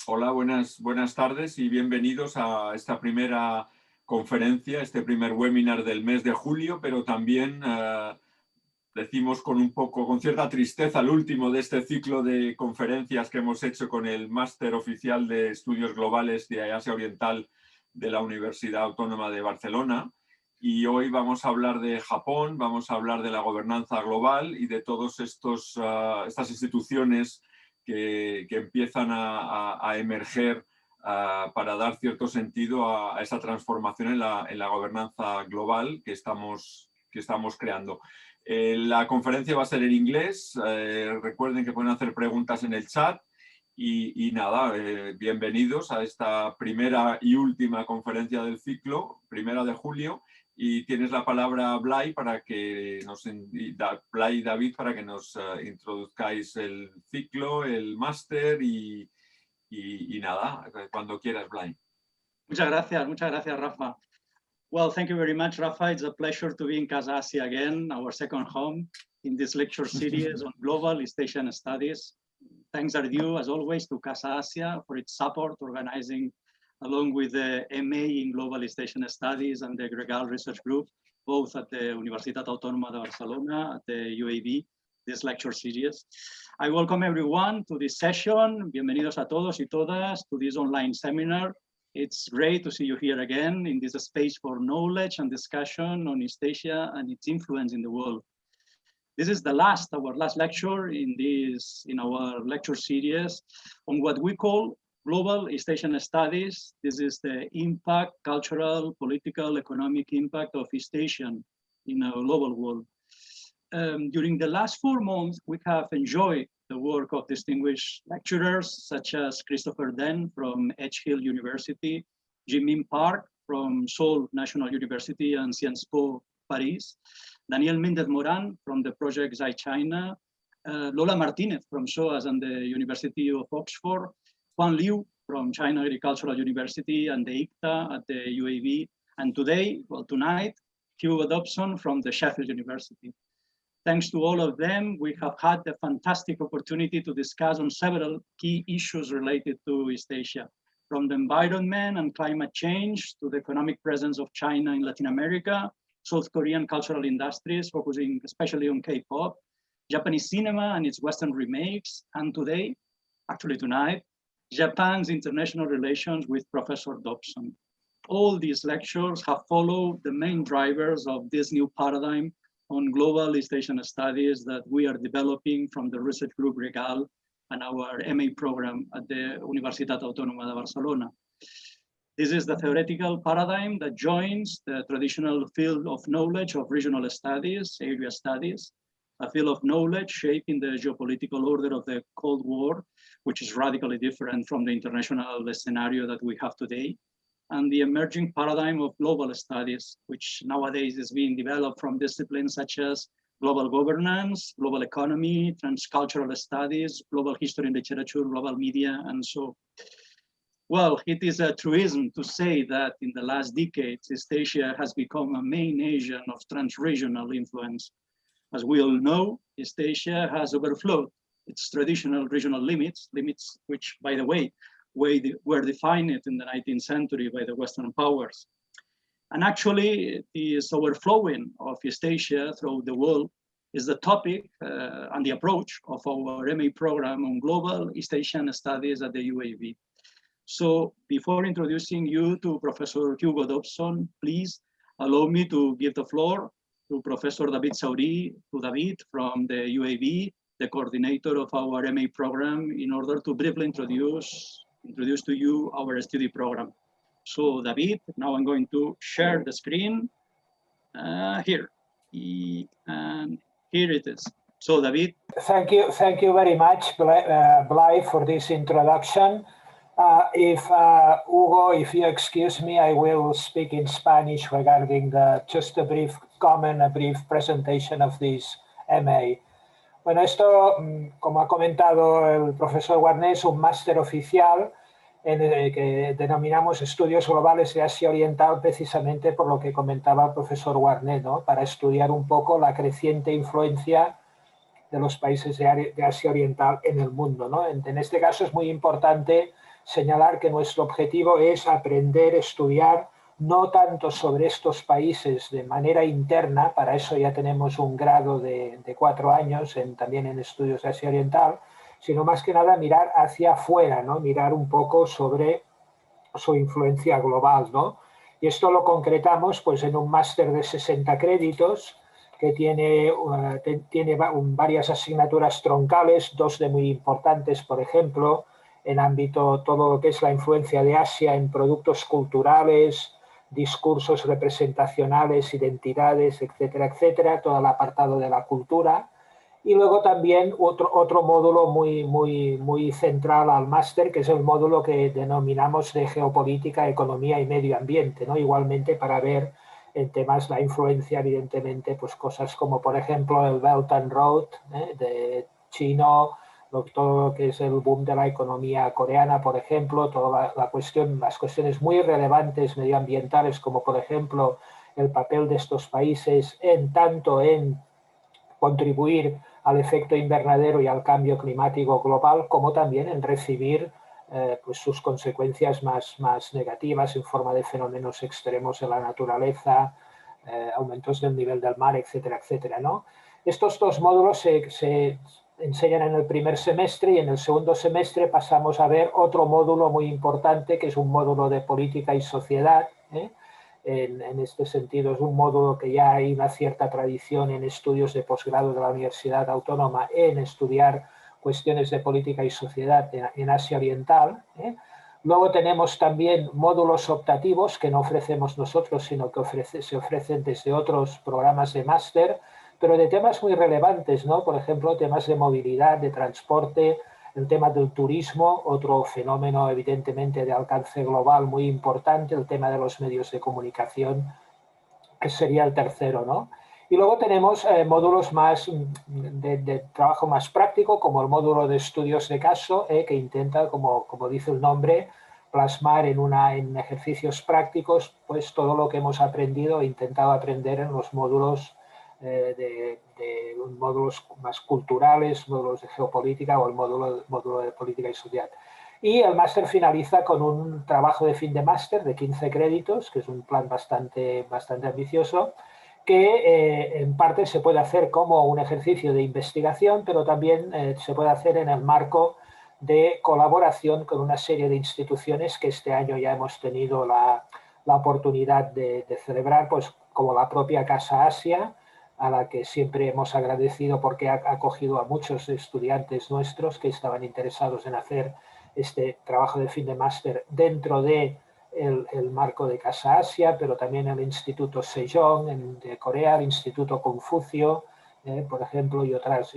Hola, buenas tardes y bienvenidos a esta primera conferencia, este primer webinar del mes de julio, pero también decimos con cierta tristeza el último de este ciclo de conferencias que hemos hecho con el Máster Oficial de Estudios Globales de Asia Oriental de la Universidad Autónoma de Barcelona. Y hoy vamos a hablar de Japón, vamos a hablar de la gobernanza global y de todas estas instituciones que empiezan a emerger para dar cierto sentido a esa transformación en la gobernanza global que estamos creando. La conferencia va a ser en inglés, recuerden que pueden hacer preguntas en el chat y nada, bienvenidos a esta primera y última conferencia del ciclo, primera de julio. Y tienes la palabra, Blay, Blay y David, para que nos introduzcáis el ciclo, el máster y nada, cuando quieras, Blay. Muchas gracias, Rafa. Well, thank you very much, Rafa. It's a pleasure to be in Casa Asia again, our second home in this lecture series on global East Asian studies. Thanks are due, as always, to Casa Asia for its support organizing, along with the MA in Global East Asian Studies and the Gaggle Research Group, both at the Universitat Autónoma de Barcelona, at the UAB, this lecture series. I welcome everyone to this session. Bienvenidos a todos y todas to this online seminar. It's great to see you here again in this space for knowledge and discussion on East Asia and its influence in the world. This is our last lecture in our lecture series on what we call Global East Asian Studies. This is the impact, cultural, political, economic impact of East Asian in a global world. During the last 4 months, we have enjoyed the work of distinguished lecturers such as Christopher Den from Edge Hill University, Jimin Park from Seoul National University and Sciences Po Paris, Daniel Mendez Moran from the Project Xi China, Lola Martinez from SOAS and the University of Oxford, Juan Liu from China Agricultural University and the ICTA at the UAB, and tonight, Hugo Dobson from the Sheffield University. Thanks to all of them, we have had the fantastic opportunity to discuss on several key issues related to East Asia, from the environment and climate change to the economic presence of China in Latin America, South Korean cultural industries, focusing especially on K-pop, Japanese cinema and its Western remakes, and tonight, Japan's international relations with Professor Dobson. All these lectures have followed the main drivers of this new paradigm on global East Asian studies that we are developing from the research group Gaggle and our MA program at the Universitat Autónoma de Barcelona. This is the theoretical paradigm that joins the traditional field of knowledge of regional studies, area studies, a field of knowledge shaping the geopolitical order of the Cold War, which is radically different from the international scenario that we have today, and the emerging paradigm of global studies, which nowadays is being developed from disciplines such as global governance, global economy, transcultural studies, global history and literature, global media, and so. Well, it is a truism to say that in the last decades, East Asia has become a main Asian of transregional influence. As we all know, East Asia has overflowed its traditional regional limits which, by the way, were defined in the 19th century by the Western powers. And actually, this overflowing of East Asia through the world is the topic and the approach of our MA program on global East Asian studies at the UAB. So before introducing you to Professor Hugo Dobson, please allow me to give the floor to Professor David Sauri, to David from the UAB, the coordinator of our MA program, in order to briefly introduce to you our study program. So David, now I'm going to share the screen here. And here it is. So David. Thank you very much, Blay, for this introduction. Hugo, if you excuse me, I will speak in Spanish regarding just a brief comment, a brief presentation of this MA. Bueno, esto, como ha comentado el profesor Warné, es un máster oficial en el que denominamos Estudios Globales de Asia Oriental, precisamente por lo que comentaba el profesor Warné, ¿no? Para estudiar un poco la creciente influencia de los países de Asia Oriental en el mundo, ¿no? En este caso es muy importante señalar que nuestro objetivo es aprender, estudiar, no tanto sobre estos países de manera interna, para eso ya tenemos un grado de 4 años también en estudios de Asia Oriental, sino más que nada mirar hacia afuera, ¿no? Mirar un poco sobre su influencia global, ¿no? Y esto lo concretamos pues, en un máster de 60 créditos que tiene varias asignaturas troncales, 2 de muy importantes, por ejemplo, en ámbito todo lo que es la influencia de Asia en productos culturales, discursos representacionales, identidades, etcétera, etcétera, todo el apartado de la cultura. Y luego también otro módulo muy central al máster, que es el módulo que denominamos de geopolítica, economía y medio ambiente, ¿no? Igualmente para ver en temas la influencia, evidentemente, pues cosas como, por ejemplo, el Belt and Road de chino, todo lo que es el boom de la economía coreana, por ejemplo, toda las cuestiones muy relevantes medioambientales, como por ejemplo el papel de estos países tanto en contribuir al efecto invernadero y al cambio climático global, como también en recibir pues sus consecuencias más negativas en forma de fenómenos extremos en la naturaleza, aumentos del nivel del mar, etcétera, etcétera, ¿no? Estos 2 módulos se enseñan en el primer semestre y en el segundo semestre pasamos a ver otro módulo muy importante, que es un módulo de política y sociedad, En este sentido, es un módulo que ya hay una cierta tradición en estudios de posgrado de la Universidad Autónoma en estudiar cuestiones de política y sociedad en Asia Oriental. Luego tenemos también módulos optativos que no ofrecemos nosotros, sino que se ofrecen desde otros programas de máster, pero de temas muy relevantes, ¿no? Por ejemplo, temas de movilidad, de transporte, el tema del turismo, otro fenómeno evidentemente de alcance global muy importante, el tema de los medios de comunicación, que sería el tercero, ¿no? Y luego tenemos módulos más de trabajo más práctico, como el módulo de estudios de caso, que intenta, como dice el nombre, plasmar en ejercicios prácticos pues todo lo que hemos aprendido e intentado aprender en los módulos módulos más culturales, módulos de geopolítica o el módulo de política y sociedad. Y el máster finaliza con un trabajo de fin de máster de 15 créditos, que es un plan bastante ambicioso, que en parte se puede hacer como un ejercicio de investigación, pero también se puede hacer en el marco de colaboración con una serie de instituciones que este año ya hemos tenido la oportunidad de celebrar, pues como la propia Casa Asia, a la que siempre hemos agradecido porque ha acogido a muchos estudiantes nuestros que estaban interesados en hacer este trabajo de fin de máster dentro de el marco de Casa Asia, pero también el Instituto Sejong de Corea, el Instituto Confucio, por ejemplo, y otras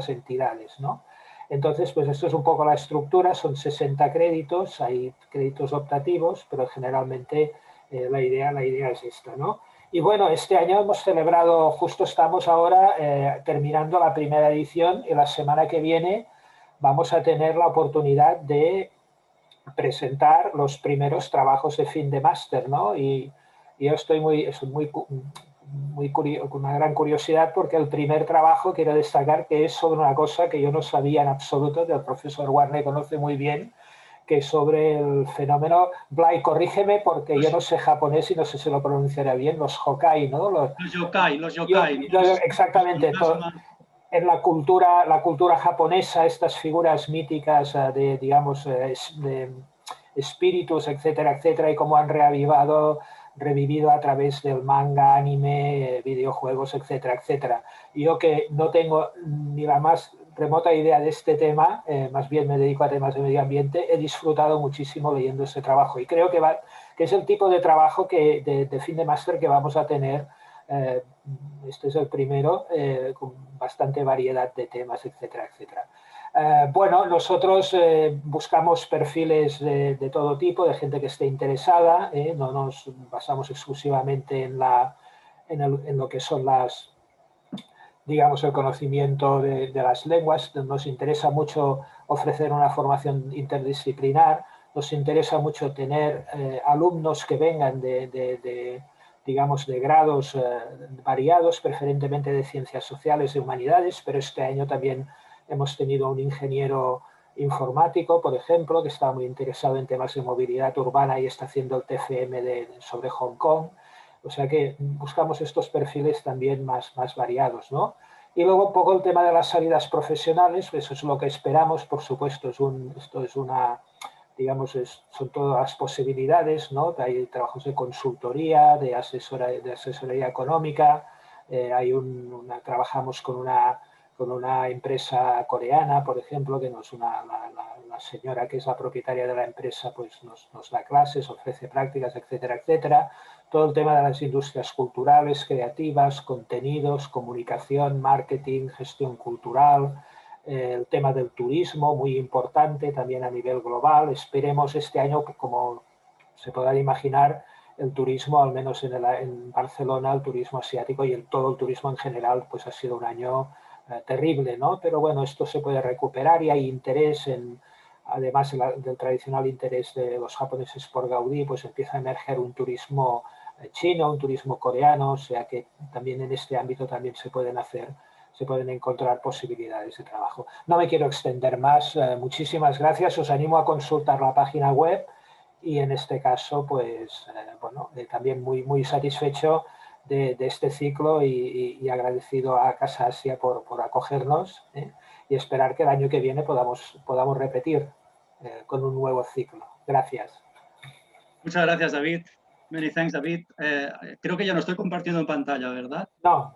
entidades, ¿no? Entonces, pues esto es un poco la estructura, son 60 créditos, hay créditos optativos, pero generalmente la idea es esta, ¿no? Y bueno, este año hemos celebrado, justo estamos ahora terminando la primera edición y la semana que viene vamos a tener la oportunidad de presentar los primeros trabajos de fin de máster, ¿no? Y yo estoy con una gran curiosidad porque el primer trabajo quiero destacar que es sobre una cosa que yo no sabía en absoluto, que el profesor Warner conoce muy bien, que es sobre el fenómeno, Blay, corrígeme porque yo no sé japonés y no sé si lo pronunciaré bien, los yokai, ¿no? Los yokai. Exactamente. En la cultura japonesa, estas figuras míticas de, digamos, de espíritus, etcétera, etcétera, y cómo han revivido a través del manga, anime, videojuegos, etcétera, etcétera. Yo que no tengo ni la más remota idea de este tema, más bien me dedico a temas de medio ambiente, he disfrutado muchísimo leyendo este trabajo y creo que es el tipo de trabajo de fin de máster que vamos a tener. Este es el primero, con bastante variedad de temas, etcétera, etcétera. Bueno, nosotros buscamos perfiles de todo tipo, de gente que esté interesada, no nos basamos exclusivamente en lo que son digamos, el conocimiento de las lenguas. Nos interesa mucho ofrecer una formación interdisciplinar, nos interesa mucho tener alumnos que vengan digamos, de grados variados, preferentemente de ciencias sociales y humanidades, pero este año también hemos tenido un ingeniero informático, por ejemplo, que está muy interesado en temas de movilidad urbana y está haciendo el TFM sobre Hong Kong. O sea que buscamos estos perfiles también más variados, ¿no? Y luego un poco el tema de las salidas profesionales, eso es lo que esperamos, por supuesto, esto es una, digamos, son todas las posibilidades, ¿no? Hay trabajos de consultoría, de asesoría económica, trabajamos con una empresa coreana, por ejemplo, que la señora que es la propietaria de la empresa pues nos da clases, ofrece prácticas, etcétera, etcétera. Todo el tema de las industrias culturales, creativas, contenidos, comunicación, marketing, gestión cultural, el tema del turismo, muy importante también a nivel global. Esperemos este año, como se podrá imaginar, el turismo, al menos en Barcelona, el turismo asiático y todo el turismo en general, pues ha sido un año terrible, ¿no? Pero bueno, esto se puede recuperar y hay interés además del tradicional interés de los japoneses por Gaudí, pues empieza a emerger un turismo chino, un turismo coreano, o sea que también en este ámbito también se pueden encontrar posibilidades de trabajo. No me quiero extender más, muchísimas gracias, os animo a consultar la página web y en este caso, pues, también muy satisfecho de este ciclo y agradecido a Casa Asia por acogernos y esperar que el año que viene podamos repetir con un nuevo ciclo. Gracias. Muchas gracias, David. Many thanks, David. Creo que ya no estoy compartiendo en pantalla, ¿verdad? No.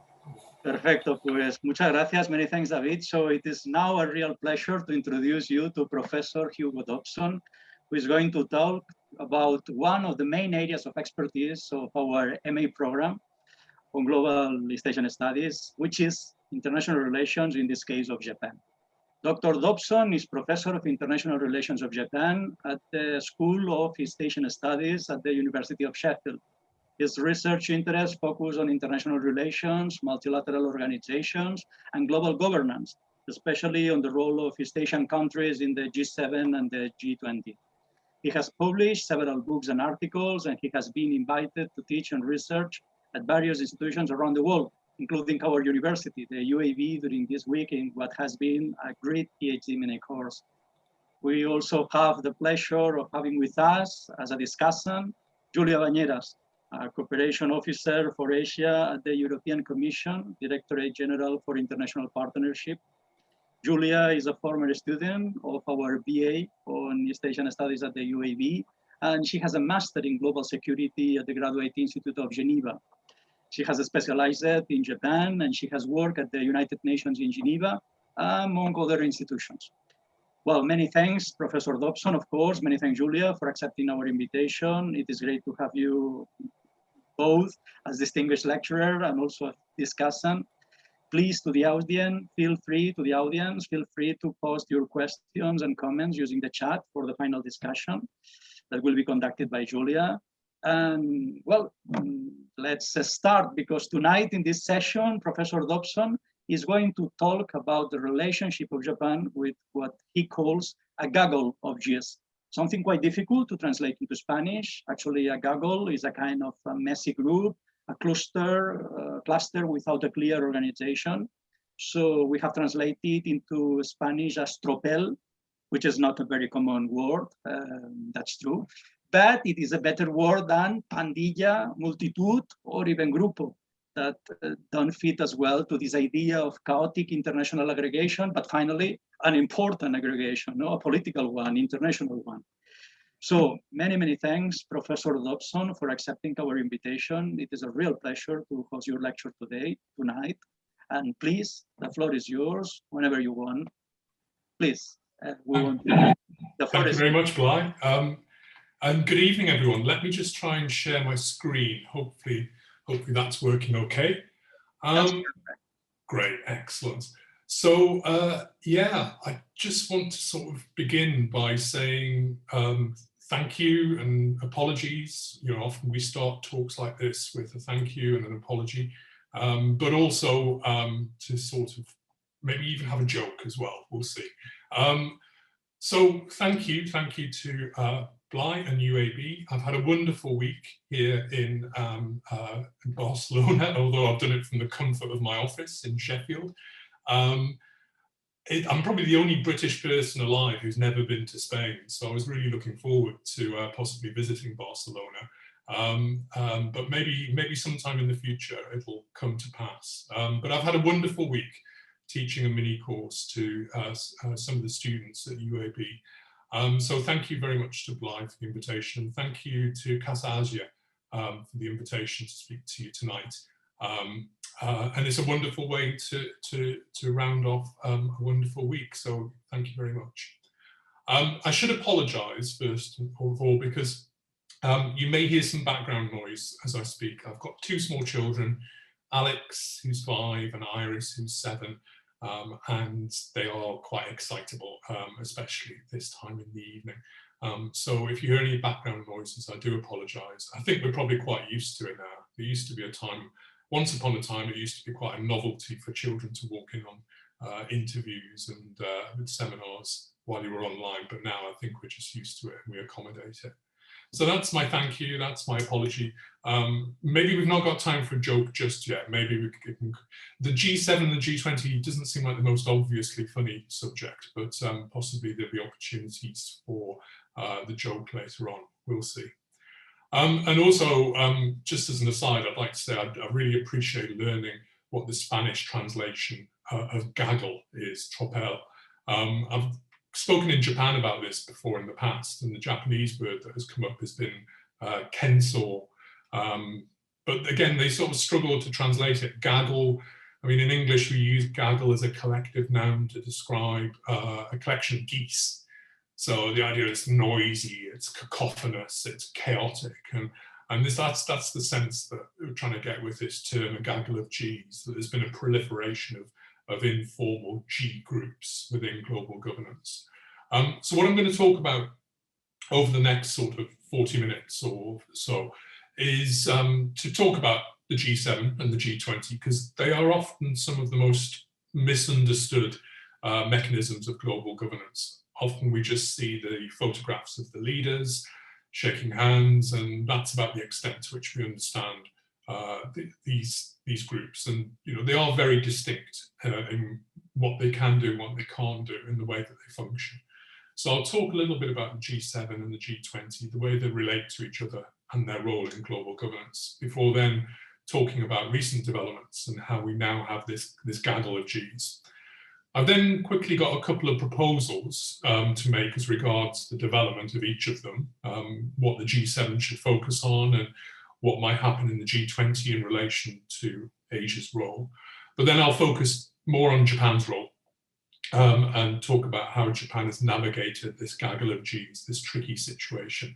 Perfecto, pues muchas gracias. Many thanks, David. So it is now a real pleasure to introduce you to Professor Hugo Dobson, who is going to talk about one of the main areas of expertise of our MA program on Global Station Studies, which is international relations, in this case of Japan. Dr. Dobson is Professor of International Relations of Japan at the School of East Asian Studies at the University of Sheffield. His research interests focus on international relations, multilateral organizations, and global governance, especially on the role of East Asian countries in the G7 and the G20. He has published several books and articles, and he has been invited to teach and research at various institutions around the world, including our university, the UAB, during this week in what has been a great PhD mini course. We also have the pleasure of having with us as a discussant, Julia Bañeras, a Cooperation Officer for Asia at the European Commission, Directorate General for International Partnership. Julia is a former student of our BA on East Asian Studies at the UAB, and she has a master in global security at the Graduate Institute of Geneva. She has specialized in Japan, and she has worked at the United Nations in Geneva, among other institutions. Well, many thanks, Professor Dobson, of course. Many thanks, Julia, for accepting our invitation. It is great to have you both as distinguished lecturer and also discussant. Please, to the audience, feel free to post your questions and comments using the chat for the final discussion that will be conducted by Julia. And well, let's start, because tonight in this session, Professor Dobson is going to talk about the relationship of Japan with what he calls a gaggle of Gs. Something quite difficult to translate into Spanish. Actually, a gaggle is a kind of a messy group, a cluster without a clear organization. So we have translated into Spanish as tropel, which is not a very common word, that's true. But it is a better word than pandilla, multitud, or even grupo, that don't fit as well to this idea of chaotic international aggregation, but finally an important aggregation, no, a political one, international one. So many thanks, Professor Dobson, for accepting our invitation. It is a real pleasure to host your lecture tonight. And please, the floor is yours whenever you want. Please, the floor Thank is you very much, Bly. And good evening, everyone. Let me just try and share my screen. Hopefully that's working okay. Great, excellent. So yeah, I just want to sort of begin by saying thank you and apologies. You know, often we start talks like this with a thank you and an apology, but also to sort of maybe even have a joke as well. We'll see. So thank you to Bly and UAB. I've had a wonderful week here in Barcelona, although I've done it from the comfort of my office in Sheffield. I'm probably the only British person alive who's never been to Spain, so I was really looking forward to possibly visiting Barcelona. But maybe sometime in the future it'll come to pass. But I've had a wonderful week teaching a mini course to some of the students at UAB. So thank you very much to Blythe for the invitation. Thank you to Casa Asia for the invitation to speak to you tonight. And it's a wonderful way to round off a wonderful week. So thank you very much. I should apologise first of all, because you may hear some background noise as I speak. I've got two small children, Alex, who's 5, and Iris, who's 7. And they are quite excitable, especially this time in the evening. So if you hear any background noises, I do apologise. I think we're probably quite used to it now. There used to be a time, once upon a time, it used to be quite a novelty for children to walk in on interviews and seminars while you were online, but now I think we're just used to it and we accommodate it. So that's my thank you, that's my apology. Maybe we've not got time for a joke just yet. Maybe we could, the G7 and the G20 doesn't seem like the most obviously funny subject, but possibly there'll be opportunities for the joke later on, we'll see. And also, just as an aside, I'd like to say I really appreciate learning what the Spanish translation of gaggle is, tropel. I've spoken in Japan about this before in the past, and the Japanese word that has come up has been kenso. But again, they sort of struggle to translate it. Gaggle, I mean, in English, we use gaggle as a collective noun to describe a collection of geese. So the idea is noisy, it's cacophonous, it's chaotic, and that's the sense that we're trying to get with this term, a gaggle of Gs, that there's been a proliferation of informal G groups within global governance. So what I'm going to talk about over the next sort of 40 minutes or so is to talk about the G7 and the G20, because they are often some of the most misunderstood mechanisms of global governance. Often we just see the photographs of the leaders shaking hands, and that's about the extent to which we understand these groups. And they are very distinct in what they can do and what they can't do in the way that they function. So I'll talk a little bit about the G7 and the G20, the way they relate to each other and their role in global governance, before then talking about recent developments and how we now have this gaggle of Gs. I've then quickly got a couple of proposals to make as regards the development of each of them, what the G7 should focus on and what might happen in the G20 in relation to Asia's role. But then I'll focus more on Japan's role and talk about how Japan has navigated this gaggle of Gs, this tricky situation.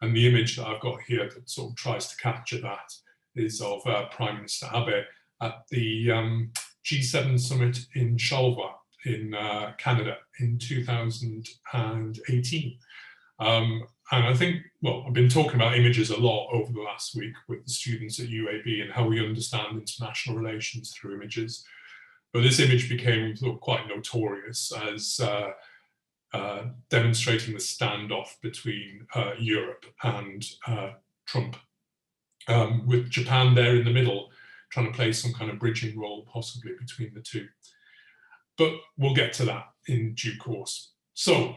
And the image that I've got here that sort of tries to capture that is of Prime Minister Abe at the G7 summit in Charlevoix in Canada in 2018. And I think, well, I've been talking about images a lot over the last week with the students at UAB and how we understand international relations through images. But this image became sort of quite notorious as demonstrating the standoff between Europe and Trump, with Japan there in the middle, trying to play some kind of bridging role possibly between the two. But we'll get to that in due course. So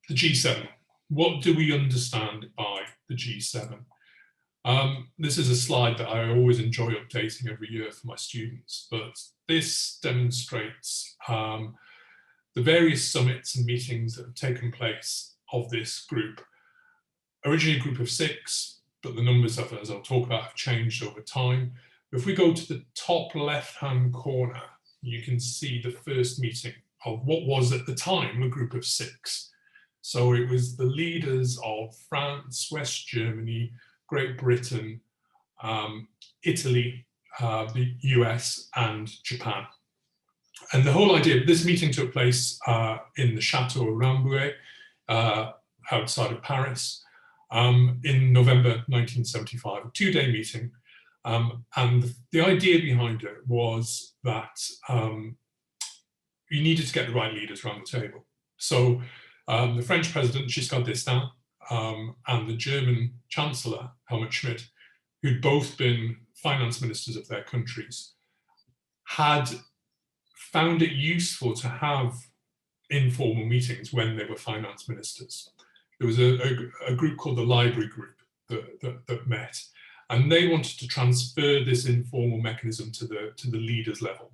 the G7, what do we understand by the G7? This is a slide that I always enjoy updating every year for my students, but this demonstrates the various summits and meetings that have taken place of this group. Originally a group of 6, but the numbers, as I'll talk about, have changed over time. If we go to the top left-hand corner, you can see the first meeting of what was at the time a group of 6. So it was the leaders of France, West Germany, Great Britain, Italy, the US, and Japan. And the whole idea, this meeting took place in the Chateau Rambouillet, outside of Paris, in November 1975, a 2-day meeting. And the idea behind it was that you needed to get the right leaders around the table. So the French president, Gs d'Estaing, and the German chancellor, Helmut Schmidt, who'd both been finance ministers of their countries, had found it useful to have informal meetings when they were finance ministers. There was a group called the Library Group that met, and they wanted to transfer this informal mechanism to the leaders level,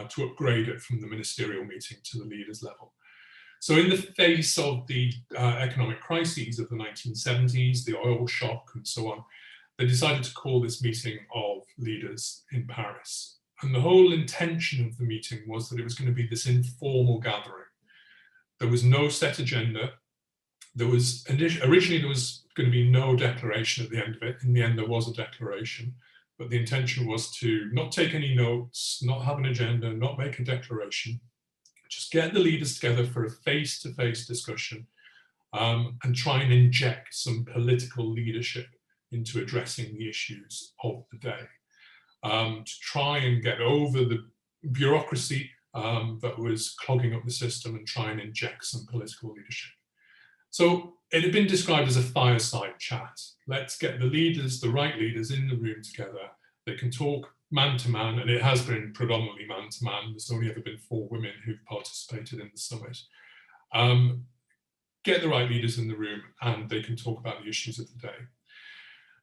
to upgrade it from the ministerial meeting to the leaders level. So in the face of the economic crises of the 1970s, the oil shock and so on, they decided to call this meeting of leaders in Paris. And the whole intention of the meeting was that it was going to be this informal gathering. There was no set agenda. Originally there was going to be no declaration at the end of it. In the end, there was a declaration, but the intention was to not take any notes, not have an agenda, not make a declaration, just get the leaders together for a face-to-face discussion and try and inject some political leadership into addressing the issues of the day, to try and get over the bureaucracy that was clogging up the system and try and inject some political leadership. So it had been described as a fireside chat. Let's get the leaders, the right leaders, in the room together. They can talk man to man, and it has been predominantly man to man. There's only ever been 4 women who've participated in the summit. Get the right leaders in the room and they can talk about the issues of the day.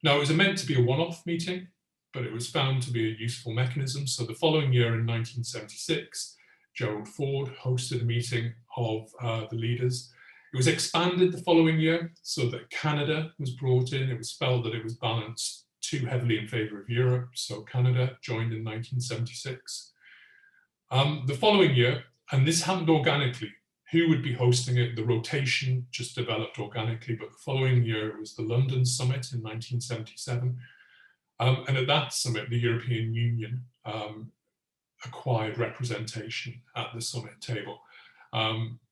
Now, it was meant to be a one-off meeting, but it was found to be a useful mechanism. So the following year in 1976, Gerald Ford hosted a meeting of the leaders. It was expanded the following year so that Canada was brought in. It was felt that it was balanced too heavily in favor of Europe, so Canada joined in 1976. The following year, and this happened organically, who would be hosting it? The rotation just developed organically, but the following year it was the London Summit in 1977. And at that summit, the European Union acquired representation at the summit table.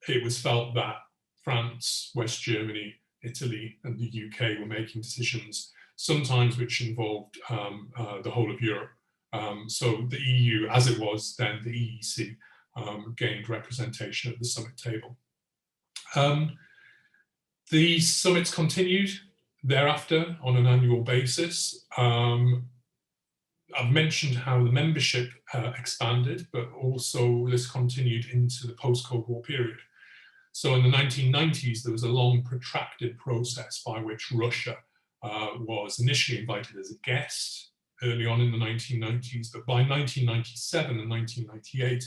It was felt that France, West Germany, Italy, and the UK were making decisions, sometimes which involved the whole of Europe. So the EU, as it was then the EEC, gained representation at the summit table. The summits continued thereafter on an annual basis. I've mentioned how the membership expanded, but also this continued into the post-Cold War period. So in the 1990s, there was a long protracted process by which Russia was initially invited as a guest early on in the 1990s, but by 1997 and 1998,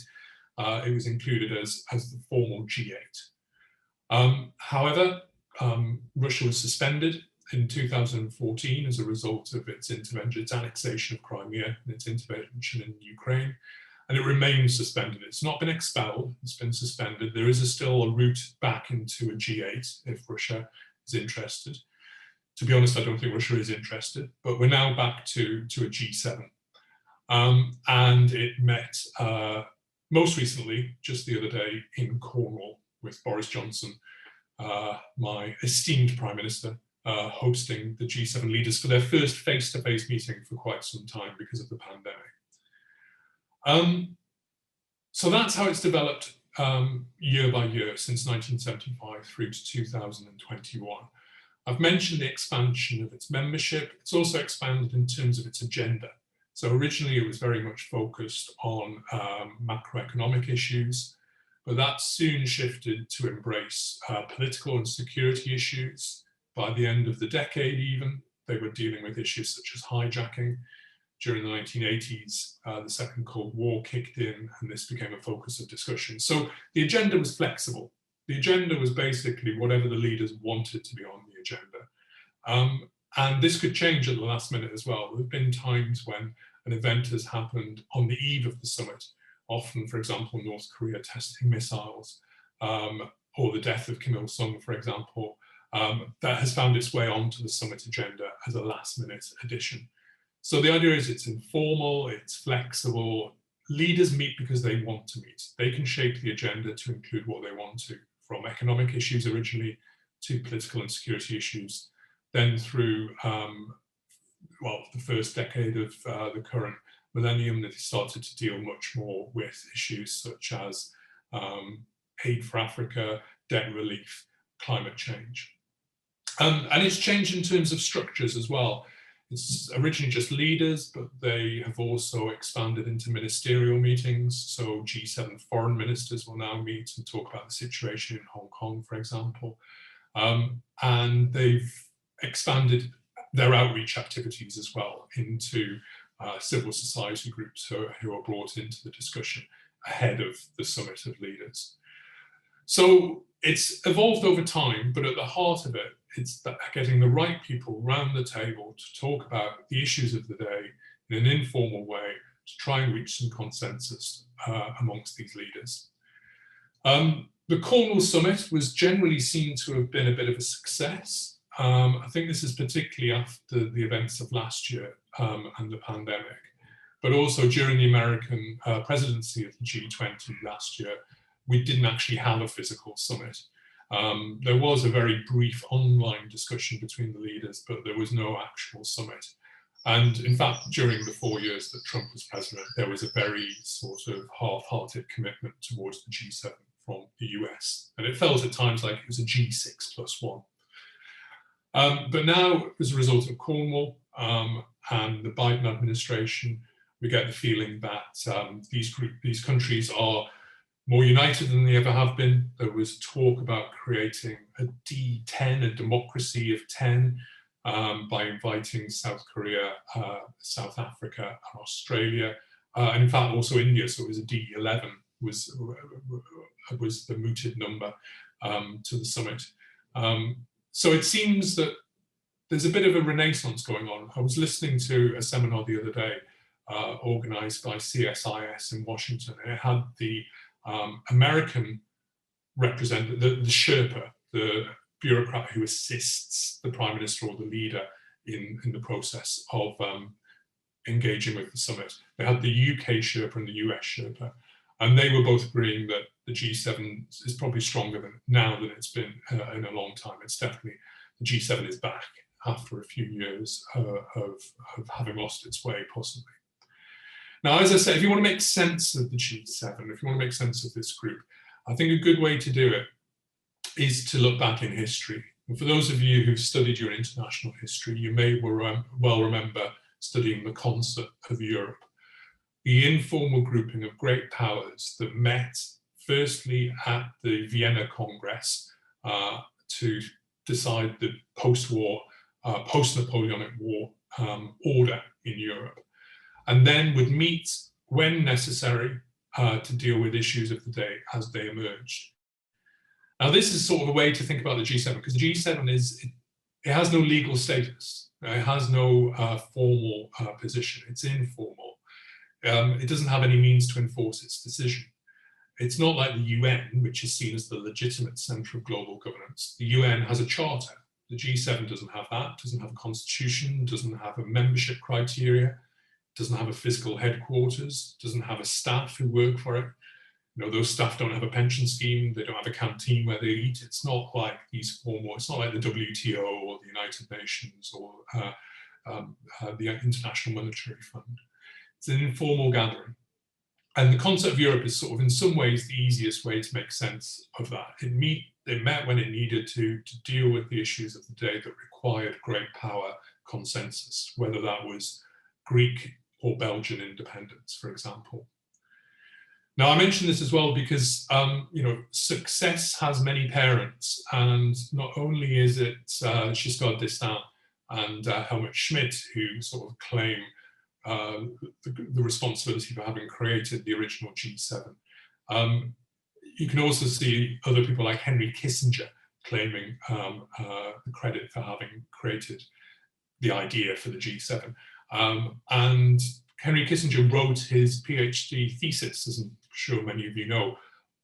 it was included as the formal G8. However, Russia was suspended in 2014 as a result of its intervention, its annexation of Crimea and its intervention in Ukraine, and it remains suspended. It's not been expelled, it's been suspended. There is still a route back into a G8 if Russia is interested. To be honest, I don't think Russia is interested, but we're now back to a G7. And it met most recently, just the other day, in Cornwall with Boris Johnson, my esteemed Prime Minister, hosting the G7 leaders for their first face-to-face meeting for quite some time because of the pandemic. So that's how it's developed year by year since 1975 through to 2021. I've mentioned the expansion of its membership. It's also expanded in terms of its agenda. So originally it was very much focused on macroeconomic issues, but that soon shifted to embrace political and security issues. By the end of the decade even, they were dealing with issues such as hijacking. During the 1980s, the Second Cold War kicked in and this became a focus of discussion. So the agenda was flexible. The agenda was basically whatever the leaders wanted to be on the agenda. And this could change at the last minute as well. There have been times when an event has happened on the eve of the summit, often, for example, North Korea testing missiles, or the death of Kim Il-sung, for example, that has found its way onto the summit agenda as a last minute addition. So the idea is it's informal, it's flexible. Leaders meet because they want to meet. They can shape the agenda to include what they want to, from economic issues originally to political and security issues, then through, the first decade of the current millennium, that it started to deal much more with issues such as aid for Africa, debt relief, climate change. And it's changed in terms of structures as well. It's originally just leaders, but they have also expanded into ministerial meetings. So G7 foreign ministers will now meet and talk about the situation in Hong Kong, for example. And they've expanded their outreach activities as well into civil society groups who are brought into the discussion ahead of the Summit of Leaders. So it's evolved over time, but at the heart of it, it's that getting the right people round the table to talk about the issues of the day in an informal way to try and reach some consensus amongst these leaders. The Cornwall Summit was generally seen to have been a bit of a success. I think this is particularly after the events of last year and the pandemic, but also during the American presidency of the G20 last year, we didn't actually have a physical summit. There was a very brief online discussion between the leaders, but there was no actual summit. And in fact, during the 4 years that Trump was president, there was a very sort of half-hearted commitment towards the G7 from the US. And it felt at times like it was a G6+1. But now, as a result of Cornwall and the Biden administration, we get the feeling that these countries are more united than they ever have been. There was talk about creating a D10, a democracy of 10, by inviting South Korea, South Africa, and Australia, and in fact also India. So it was a D11 was the mooted number to the summit. So it seems that there's a bit of a renaissance going on. I was listening to a seminar the other day organized by CSIS in Washington, and it had the American representative, the Sherpa, the bureaucrat who assists the prime minister or the leader in the process of engaging with the summit. They had the UK Sherpa and the US Sherpa, and they were both agreeing that the G7 is probably stronger now than it's been in a long time. It's definitely, the G7 is back after a few years of having lost its way, possibly. Now, as I said, if you want to make sense of the G7, if you want to make sense of this group, I think a good way to do it is to look back in history. And for those of you who've studied your international history, you may well remember studying the concert of Europe, the informal grouping of great powers that met firstly at the Vienna Congress to decide the post-war, post-Napoleonic War order in Europe, and then would meet when necessary to deal with issues of the day as they emerged. Now, this is sort of a way to think about the G7, because the G7 it has no legal status. It has no formal position. It's informal. It doesn't have any means to enforce its decision. It's not like the UN, which is seen as the legitimate center of global governance. The UN has a charter. The G7 doesn't have that, doesn't have a constitution, doesn't have a membership criteria, doesn't have a physical headquarters, doesn't have a staff who work for it. You know, those staff don't have a pension scheme, they don't have a canteen where they eat. It's not like these formal, it's not like the WTO or the United Nations or the International Monetary Fund. It's an informal gathering. And the concept of Europe is sort of in some ways the easiest way to make sense of that. It met when it needed to deal with the issues of the day that required great power consensus, whether that was Greek or Belgian independence, for example. Now, I mention this as well because, you know, success has many parents, and not only is it Giscard d'Estaing and Helmut Schmidt who sort of claim the responsibility for having created the original G7. You can also see other people like Henry Kissinger claiming the credit for having created the idea for the G7. And Henry Kissinger wrote his PhD thesis, as I'm sure many of you know,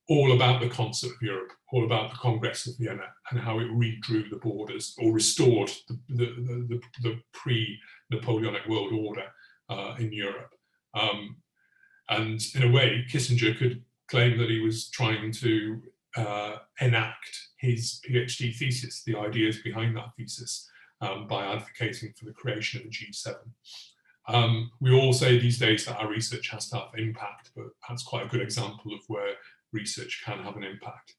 all about the concert of Europe, all about the Congress of Vienna and how it redrew the borders or restored the pre-Napoleonic world order in Europe. And in a way, Kissinger could claim that he was trying to enact his PhD thesis, the ideas behind that thesis, by advocating for the creation of the G7. We all say these days that our research has to have impact, but that's quite a good example of where research can have an impact.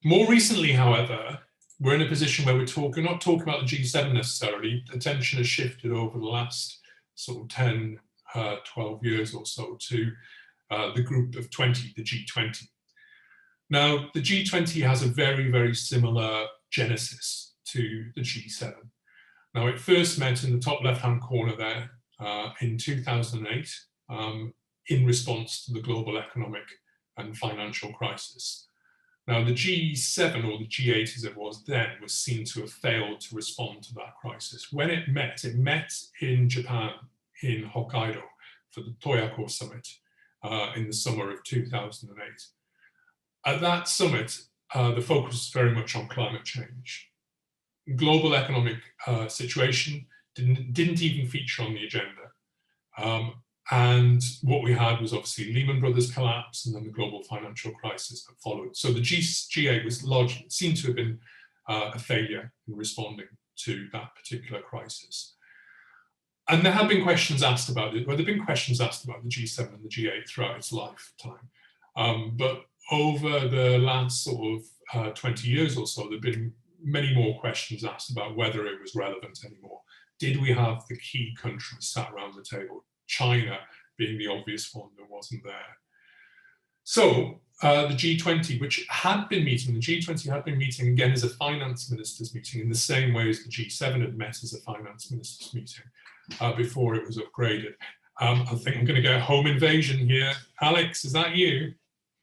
More recently, however, we're in a position where we're not talking about the G7 necessarily. Attention has shifted over the last sort of 10, 12 years or so to the group of 20, the G20. Now, the G20 has a very, very similar genesis to the G7. Now, it first met in the top left-hand corner there in 2008 in response to the global economic and financial crisis. Now, the G7, or the G8 as it was then, was seen to have failed to respond to that crisis. When it met in Japan, in Hokkaido, for the Toyako summit in the summer of 2008. At that summit, the focus was very much on climate change. Global economic situation didn't even feature on the agenda. And what we had was obviously Lehman Brothers collapse and then the global financial crisis that followed. So the G8 was largely seen to have been a failure in responding to that particular crisis. And there have been questions asked about it. Well, there have been questions asked about the G7 and the G8 throughout its lifetime. But over the last sort of 20 years or so, there have been many more questions asked about whether it was relevant anymore. Did we have the key countries sat around the table? China being the obvious one that wasn't there. So the G20, which had been meeting, the G20 had been meeting again as a finance ministers meeting in the same way as the G7 had met as a finance ministers meeting before it was upgraded. I think I'm going to get a home invasion here. Alex, is that you?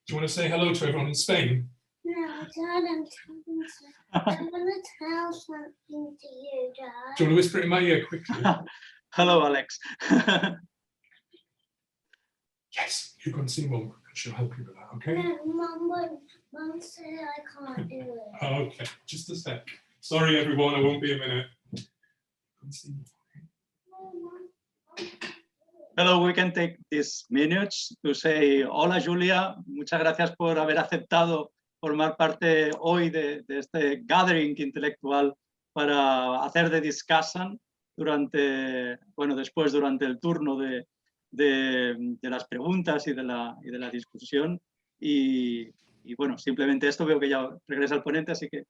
Do you want to say hello to everyone in Spain? No, Dad, I want to tell something to you, Dad. Do you want to whisper it in my ear quickly? Hello, Alex. Yes, you can see Mum. She'll help you with that, okay? No, Mum said I can't do it. Okay, just a sec. Sorry, everyone, I won't be a minute. Hello, we can take these minutes to say, hola Julia, muchas gracias por haber aceptado formar parte hoy de este gathering intelectual para hacer de discussion durante, bueno, después durante el turno de las preguntas y de la discusión. Y bueno, simplemente esto, veo que ya regresa el ponente, así que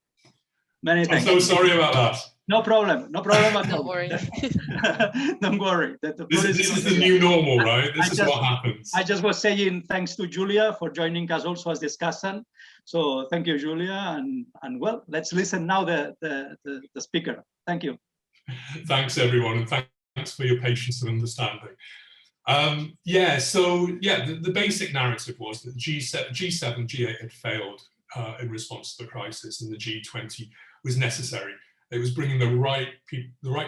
many thanks. I'm so sorry about that. No problem at all. Don't worry. Don't worry. This is the new normal, right? This is what happens. I just was saying thanks to Julia for joining us also as discussant. So thank you, Julia, and well, let's listen now the speaker. Thank you. Thanks, everyone, and thanks for your patience and understanding. The basic narrative was that G7, G8 had failed in response to the crisis, and the G20 was necessary. It was bringing the right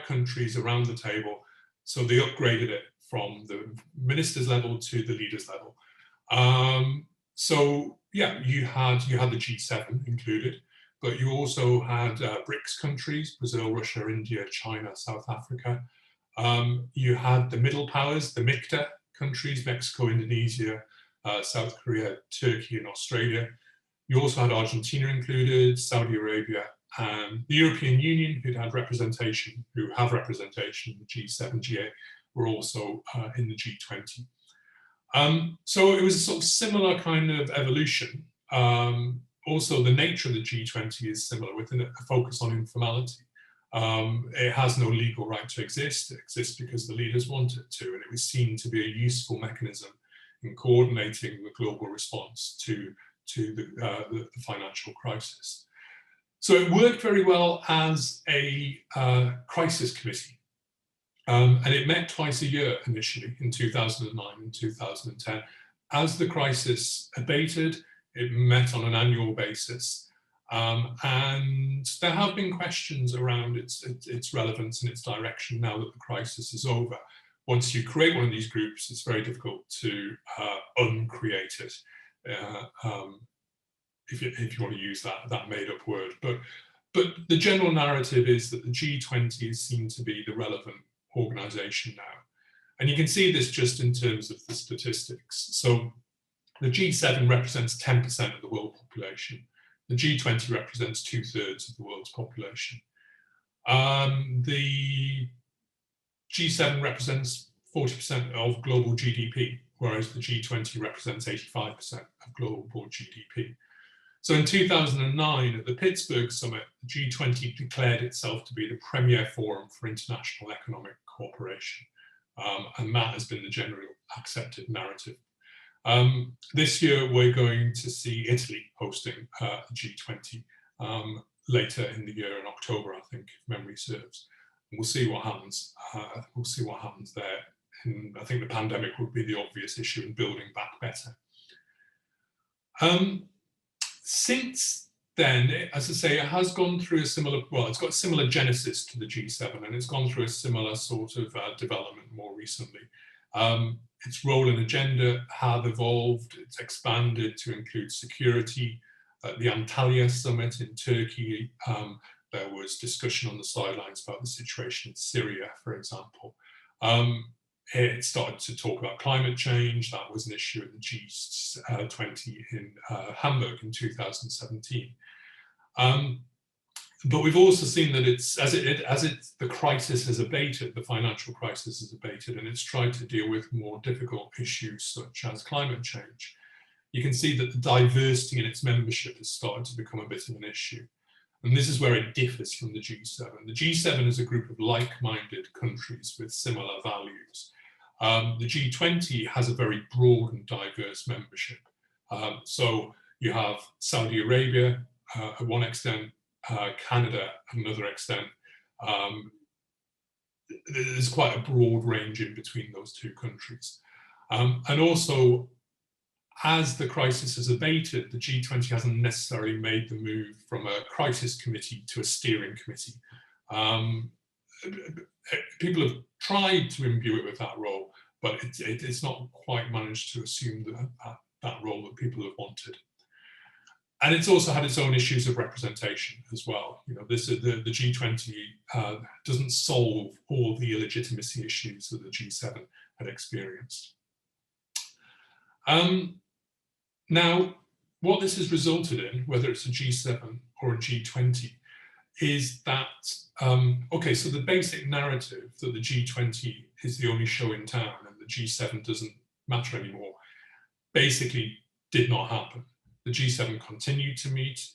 countries around the table, so they upgraded it from the ministers level to the leaders level. You had the G7 included, but you also had BRICS countries: Brazil, Russia, India, China, South Africa. You had the middle powers, the MICTA countries: Mexico, Indonesia, South Korea, Turkey, and Australia. You also had Argentina included, Saudi Arabia, and the European Union, who have representation in the G7, G8, were also in the G20. So it was a sort of similar kind of evolution. Also, the nature of the G20 is similar, with a focus on informality. It has no legal right to exist. It exists because the leaders want it to, and it was seen to be a useful mechanism in coordinating the global response to the financial crisis. So it worked very well as a crisis committee. And it met twice a year initially, in 2009 and 2010. As the crisis abated, it met on an annual basis. And there have been questions around its relevance and its direction now that the crisis is over. Once you create one of these groups, it's very difficult to uncreate it, if you want to use that made-up word. But the general narrative is that the G20 is seen to be the relevant organization now. And you can see this just in terms of the statistics. So the G7 represents 10% of the world population. The G20 represents 2/3 of the world's population. The G7 represents 40% of global GDP, whereas the G20 represents 85% of global GDP. So in 2009, at the Pittsburgh summit, the G20 declared itself to be the premier forum for international economic cooperation. And that has been the generally accepted narrative. This year, we're going to see Italy hosting the G20 later in the year, in October, I think, if memory serves. And we'll see what happens. We'll see what happens there. And I think the pandemic would be the obvious issue in building back better. Since then, as I say, it has gone through a similar, well, it's got a similar genesis to the G7, and it's gone through a similar sort of development more recently. Its role and agenda have evolved. It's expanded to include security. At the Antalya summit in Turkey, there was discussion on the sidelines about the situation in Syria, for example. It started to talk about climate change. That was an issue at the G20 in Hamburg in 2017. But we've also seen that the crisis has abated, the financial crisis has abated, and it's tried to deal with more difficult issues such as climate change. You can see that the diversity in its membership has started to become a bit of an issue. And this is where it differs from the G7. The G7 is a group of like-minded countries with similar values. The G20 has a very broad and diverse membership. So you have Saudi Arabia at one extent, Canada at another extent. There's quite a broad range in between those two countries. And also, as the crisis has abated, the G20 hasn't necessarily made the move from a crisis committee to a steering committee. People have tried to imbue it with that role, but it's not quite managed to assume that role that people have wanted. And it's also had its own issues of representation as well. You know, the G20 doesn't solve all the illegitimacy issues that the G7 had experienced. Now, what this has resulted in, whether it's a G7 or a G20, is that, okay, so the basic narrative that the G20 is the only show in town and the G7 doesn't matter anymore, basically did not happen. The G7 continued to meet,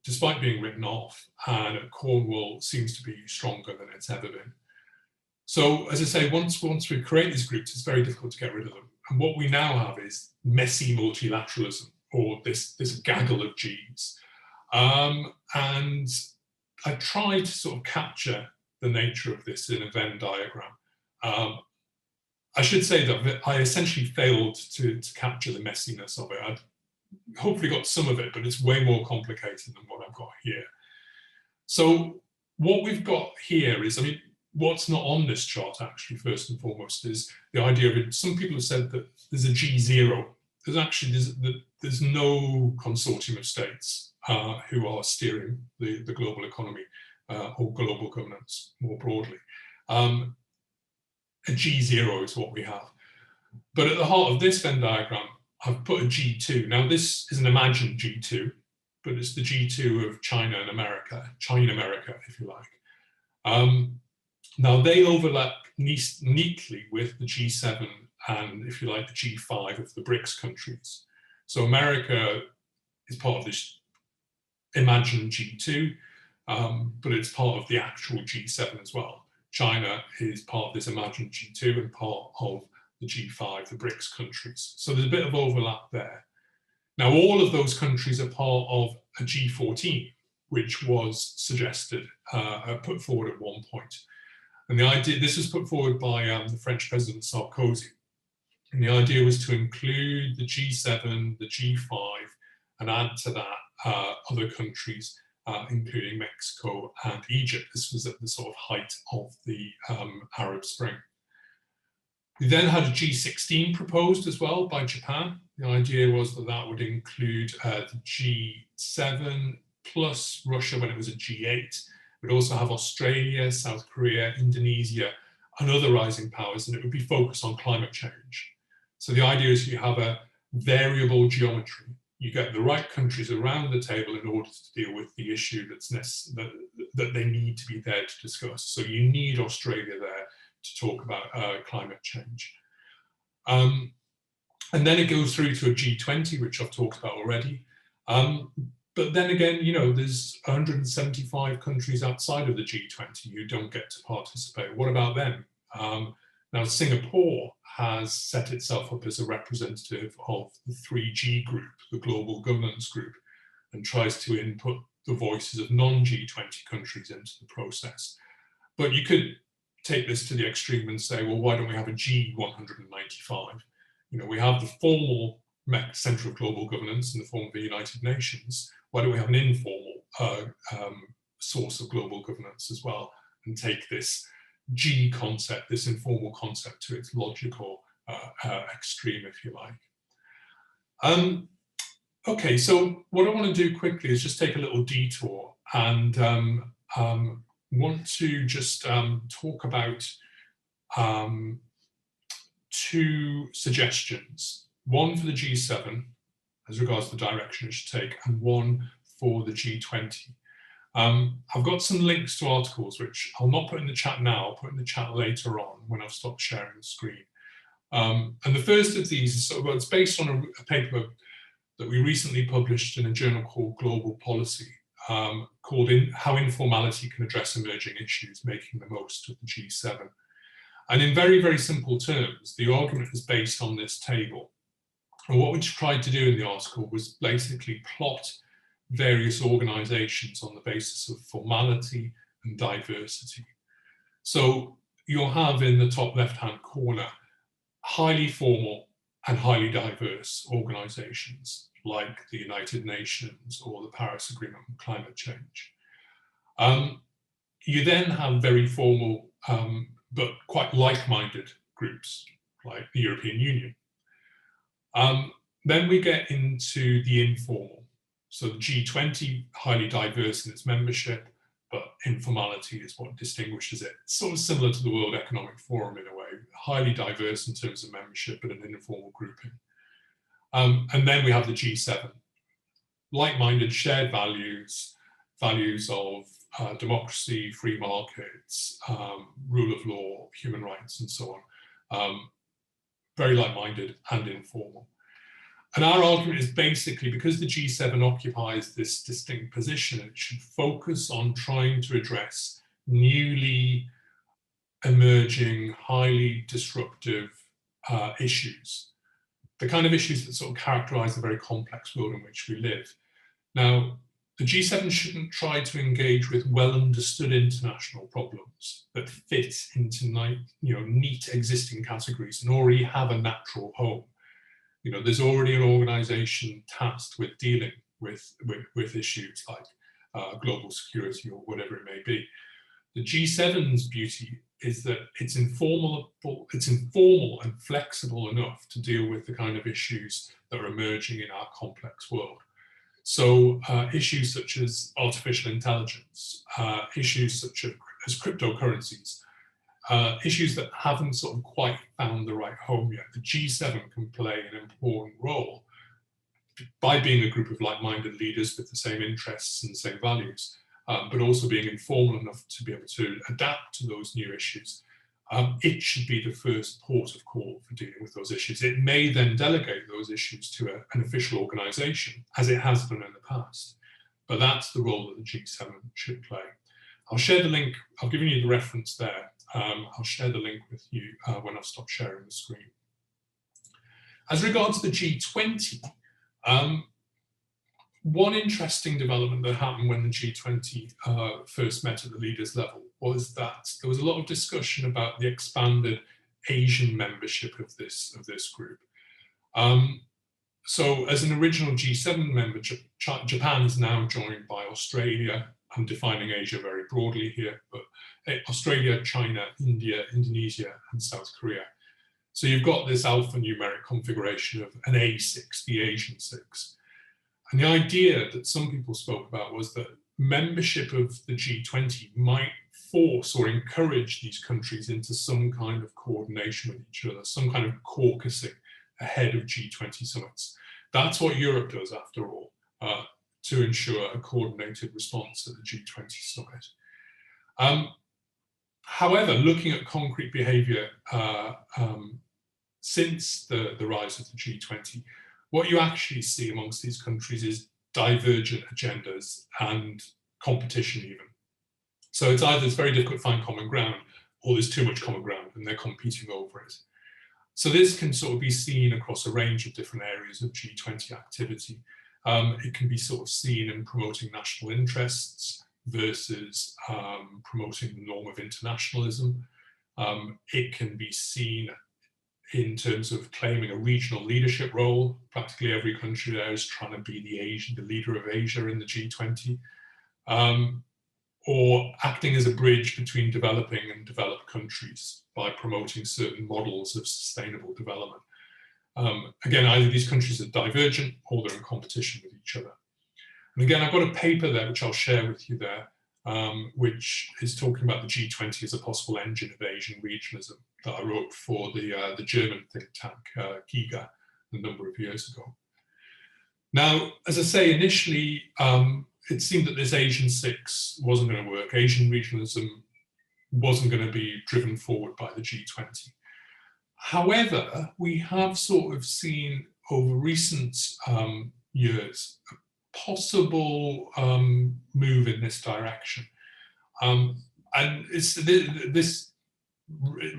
despite being written off, and Cornwall seems to be stronger than it's ever been. So, as I say, once we create these groups, it's very difficult to get rid of them. And what we now have is messy multilateralism, or this gaggle of Gs. And I tried to sort of capture the nature of this in a Venn diagram. I should say that I essentially failed to capture the messiness of it. I'd hopefully got some of it, but it's way more complicated than what I've got here. So what we've got here is, I mean, what's not on this chart actually, first and foremost, is the idea of it. Some people have said that there's a G0. There's actually, there's no consortium of states who are steering the global economy or global governance more broadly. A G0 is what we have. But at the heart of this Venn diagram, I've put a G2. Now this is an imagined G2, but it's the G2 of China and America, China-America, if you like. Now they overlap neatly with the G7 and, if you like, the G5 of the BRICS countries. So America is part of this imagined G2, but it's part of the actual G7 as well. China is part of this imagined G2 and part of the G5, the BRICS countries. So there's a bit of overlap there. Now, all of those countries are part of a G14, which was suggested, put forward at one point. And the idea, this was put forward by the French President Sarkozy. And the idea was to include the G7, the G5, and add to that other countries, including Mexico and Egypt. This was at the sort of height of the Arab Spring. We then had a G16 proposed as well by Japan. The idea was that that would include the G7 plus Russia when it was a G8. We'd also have Australia, South Korea, Indonesia, and other rising powers, and it would be focused on climate change. So the idea is you have a variable geometry. You get the right countries around the table in order to deal with the issue that they need to be there to discuss. So you need Australia there to talk about climate change. And then it goes through to a G20, which I've talked about already. But then again, you know, there's 175 countries outside of the G20 who don't get to participate. What about them? Now, Singapore has set itself up as a representative of the 3G group, the global governance group, and tries to input the voices of non-G20 countries into the process. But you could take this to the extreme and say, well, why don't we have a G195? You know, we have the formal center of global governance in the form of the United Nations. Why don't we have an informal source of global governance as well, and take this G concept, this informal concept, to its logical extreme, if you like. Okay, so what I want to do quickly is just take a little detour and want to just talk about two suggestions. One for the G7 as regards to the direction it should take, and one for the G20. I've got some links to articles which I'll not put in the chat now, I'll put in the chat later on when I've stopped sharing the screen. And the first of these is sort of, it's based on a paper that we recently published in a journal called Global Policy, called How Informality Can Address Emerging Issues, Making the Most of the G7. And in very, very simple terms, the argument is based on this table. And what we tried to do in the article was basically plot various organizations on the basis of formality and diversity. So you'll have in the top left-hand corner highly formal and highly diverse organizations like the United Nations or the Paris Agreement on Climate Change. You then have very formal but quite like-minded groups like the European Union. Then we get into the informal. So the G20, highly diverse in its membership, but informality is what distinguishes it. It's sort of similar to the World Economic Forum in a way, highly diverse in terms of membership, but an informal grouping. And then we have the G7, like-minded, shared values, values of democracy, free markets, rule of law, human rights, and so on. Very like-minded and informal. And our argument is basically because the G7 occupies this distinct position, it should focus on trying to address newly emerging, highly disruptive issues. The kind of issues that sort of characterize the very complex world in which we live. Now, the G7 shouldn't try to engage with well-understood international problems that fit into neat existing categories and already have a natural home. You know, there's already an organization tasked with dealing with issues like global security or whatever it may be. The G7's beauty is that it's informal and flexible enough to deal with the kind of issues that are emerging in our complex world. So issues such as artificial intelligence, issues such as cryptocurrencies, issues that haven't sort of quite found the right home yet. The G7 can play an important role by being a group of like-minded leaders with the same interests and the same values, but also being informal enough to be able to adapt to those new issues. It should be the first port of call for dealing with those issues. It may then delegate those issues to an official organization, as it has done in the past. But that's the role that the G7 should play. I'll share the link. I've given you the reference there. I'll share the link with you when I've stopped sharing the screen. As regards the G20, one interesting development that happened when the G20 first met at the leaders level was that there was a lot of discussion about the expanded Asian membership of this group. So as an original G7 member, Japan is now joined by Australia. I'm defining Asia very broadly here, but Australia, China, India, Indonesia, and South Korea. So you've got this alphanumeric configuration of an A6, the Asian 6. And the idea that some people spoke about was that membership of the G20 might force or encourage these countries into some kind of coordination with each other, some kind of caucusing ahead of G20 summits. That's what Europe does, after all, to ensure a coordinated response at the G20 summit. However, looking at concrete behavior since the rise of the G20, what you actually see amongst these countries is divergent agendas and competition even. So it's either it's very difficult to find common ground, or there's too much common ground and they're competing over it. So this can sort of be seen across a range of different areas of G20 activity. It can be sort of seen in promoting national interests versus promoting the norm of internationalism. It can be seen in terms of claiming a regional leadership role. Practically every country there is trying to be the leader of Asia in the G20, or acting as a bridge between developing and developed countries by promoting certain models of sustainable development. Again, either these countries are divergent or they're in competition with each other. And again, I've got a paper there which I'll share with you there, which is talking about the G20 as a possible engine of Asian regionalism, that I wrote for the German think tank, Giga, a number of years ago. Now, as I say, initially, it seemed that this Asian Six wasn't going to work. Asian regionalism wasn't going to be driven forward by the G20. However, we have sort of seen over recent years a possible move in this direction. And this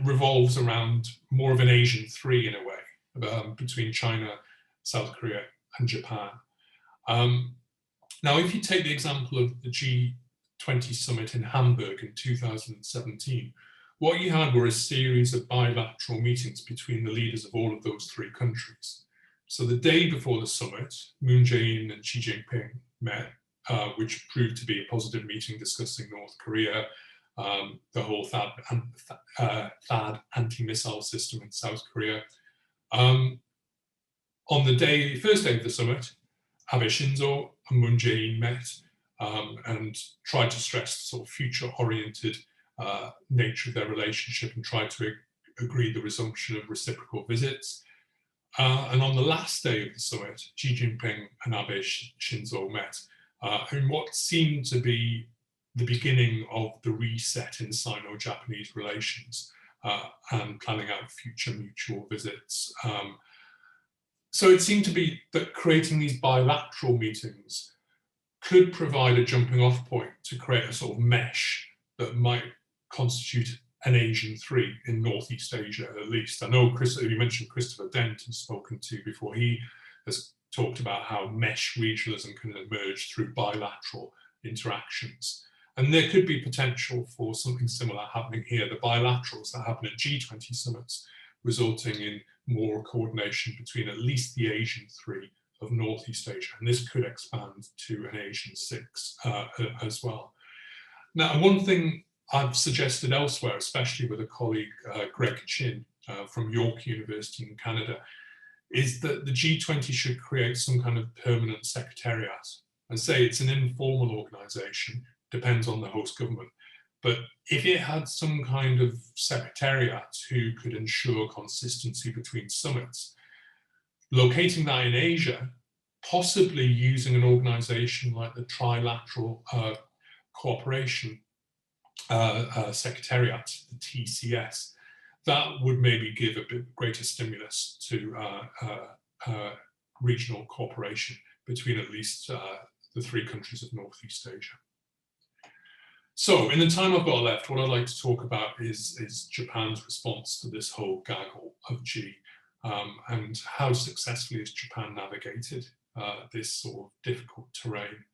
revolves around more of an Asian three in a way, between China, South Korea, and Japan. Now, if you take the example of the G20 summit in Hamburg in 2017, what you had were a series of bilateral meetings between the leaders of all of those three countries. So the day before the summit, Moon Jae-in and Xi Jinping met, which proved to be a positive meeting discussing North Korea, the whole THAAD anti-missile system in South Korea. On the first day of the summit, Abe Shinzo and Moon Jae-in met and tried to stress the sort of future-oriented nature of their relationship and tried to agree the resumption of reciprocal visits. And on the last day of the summit, Xi Jinping and Abe Shinzo met in what seemed to be the beginning of the reset in Sino-Japanese relations and planning out future mutual visits. So it seemed to be that creating these bilateral meetings could provide a jumping off point to create a sort of mesh that might constitute an Asian three in Northeast Asia, at least. I know you mentioned Christopher Dent has spoken to before. He has talked about how mesh regionalism can emerge through bilateral interactions. And there could be potential for something similar happening here, the bilaterals that happen at G20 summits, resulting in more coordination between at least the Asian three of Northeast Asia. And this could expand to an Asian six as well. Now, one thing I've suggested elsewhere, especially with a colleague, Greg Chin from York University in Canada, is that the G20 should create some kind of permanent secretariat. And say it's an informal organization, depends on the host government. But if it had some kind of secretariat who could ensure consistency between summits, locating that in Asia, possibly using an organization like the Trilateral Cooperation Secretariat, the TCS, that would maybe give a bit greater stimulus to regional cooperation between at least the three countries of Northeast Asia. So in the time I've got left, what I'd like to talk about is Japan's response to this whole gaggle of G, and how successfully has Japan navigated this sort of difficult terrain.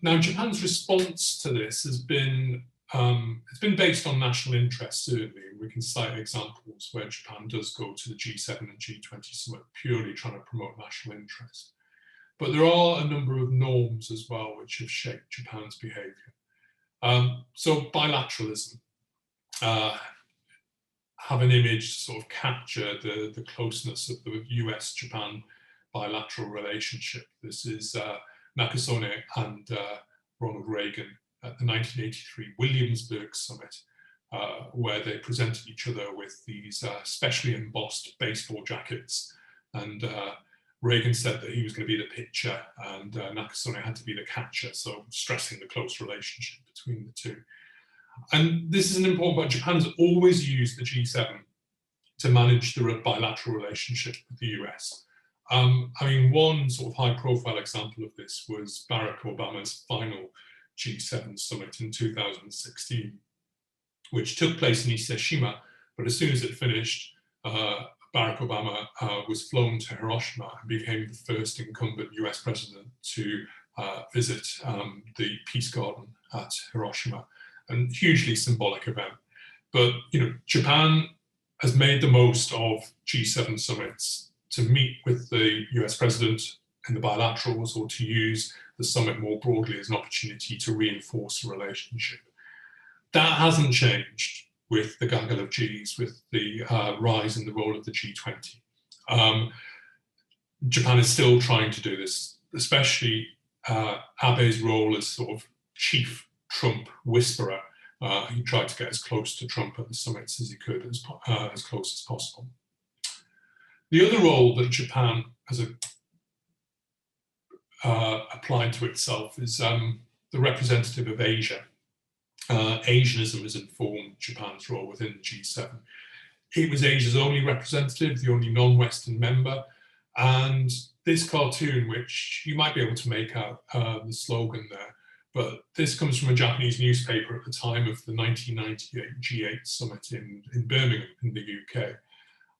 Now, Japan's response to this has been, it's been based on national interest, certainly. We can cite examples where Japan does go to the G7 and G20 summit purely trying to promote national interest. But there are a number of norms as well which have shaped Japan's behavior. So bilateralism, have an image to sort of capture the closeness of the US-Japan bilateral relationship. This is Nakasone and Ronald Reagan at the 1983 Williamsburg summit, where they presented each other with these specially embossed baseball jackets. And Reagan said that he was going to be the pitcher and Nakasone had to be the catcher, so stressing the close relationship between the two. And this is an important point. Japan has always used the G7 to manage the bilateral relationship with the US. I mean, one sort of high-profile example of this was Barack Obama's final G7 summit in 2016, which took place in Hiroshima, but as soon as it finished, Barack Obama was flown to Hiroshima and became the first incumbent US president to visit the Peace Garden at Hiroshima, a hugely symbolic event. But Japan has made the most of G7 summits to meet with the US president in the bilaterals, or to use the summit more broadly as an opportunity to reinforce the relationship. That hasn't changed with the Gaggle of Gs, with the rise in the role of the G20. Japan is still trying to do this, especially Abe's role as sort of chief Trump whisperer. He tried to get as close to Trump at the summits as he could, as close as possible. The other role that Japan has applied to itself is the representative of Asia. Asianism has informed Japan's role within the G7. It was Asia's only representative, the only non-Western member, and this cartoon, which you might be able to make out the slogan there, but this comes from a Japanese newspaper at the time of the 1998 G8 summit in Birmingham in the UK.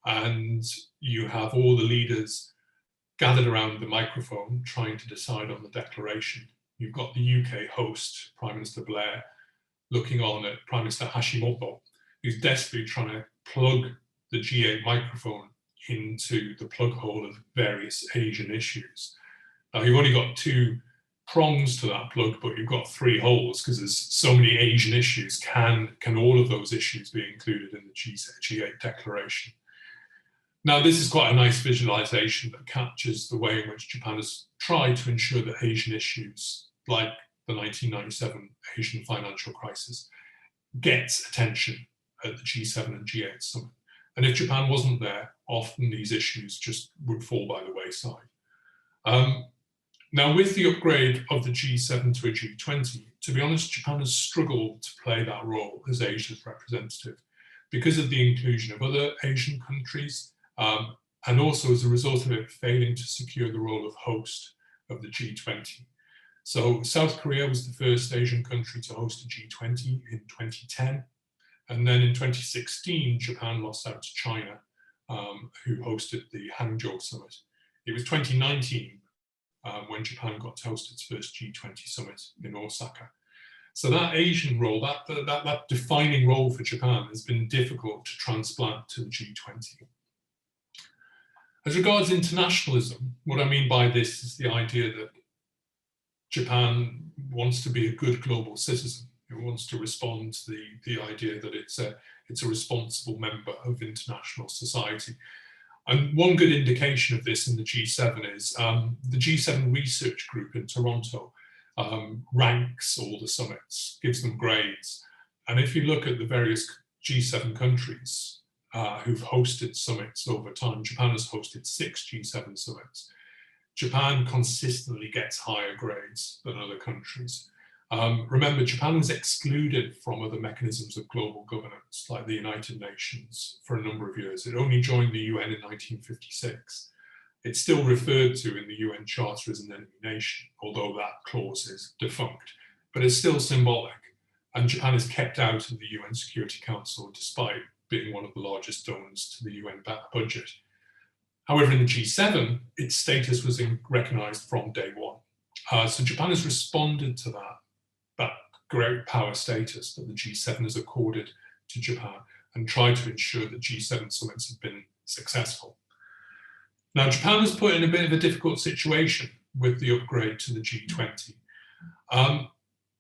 And you have all the leaders gathered around the microphone trying to decide on the declaration. You've got the UK host, Prime Minister Blair, looking on at Prime Minister Hashimoto, who's desperately trying to plug the G8 microphone into the plug hole of various Asian issues. Now, you've only got 2 prongs to that plug, but you've got 3 holes because there's so many Asian issues. Can all of those issues be included in the G8 declaration? Now, this is quite a nice visualization that captures the way in which Japan has tried to ensure that Asian issues, like the 1997 Asian financial crisis, gets attention at the G7 and G8 summit. And if Japan wasn't there, often these issues just would fall by the wayside. Now, with the upgrade of the G7 to a G20, to be honest, Japan has struggled to play that role as Asia's representative because of the inclusion of other Asian countries, and also as a result of it failing to secure the role of host of the G20. So South Korea was the first Asian country to host a G20 in 2010. And then in 2016, Japan lost out to China, who hosted the Hangzhou summit. It was 2019 when Japan got to host its first G20 summit in Osaka. So that Asian role, that defining role for Japan has been difficult to transplant to the G20. As regards internationalism, what I mean by this is the idea that Japan wants to be a good global citizen. It wants to respond to the idea that it's a responsible member of international society. And one good indication of this in the G7 is the G7 research group in Toronto ranks all the summits, gives them grades. And if you look at the various G7 countries who've hosted summits over time, Japan has hosted 6 G7 summits. Japan consistently gets higher grades than other countries. Remember, Japan was excluded from other mechanisms of global governance, like the United Nations, for a number of years. It only joined the UN in 1956. It's still referred to in the UN Charter as an enemy nation, although that clause is defunct, but it's still symbolic. And Japan is kept out of the UN Security Council despite being one of the largest donors to the UN budget. However, in the G7, its status was recognized from day one. So Japan has responded to that great power status that the G7 has accorded to Japan and tried to ensure that G7 summits have been successful. Now, Japan was put in a bit of a difficult situation with the upgrade to the G20.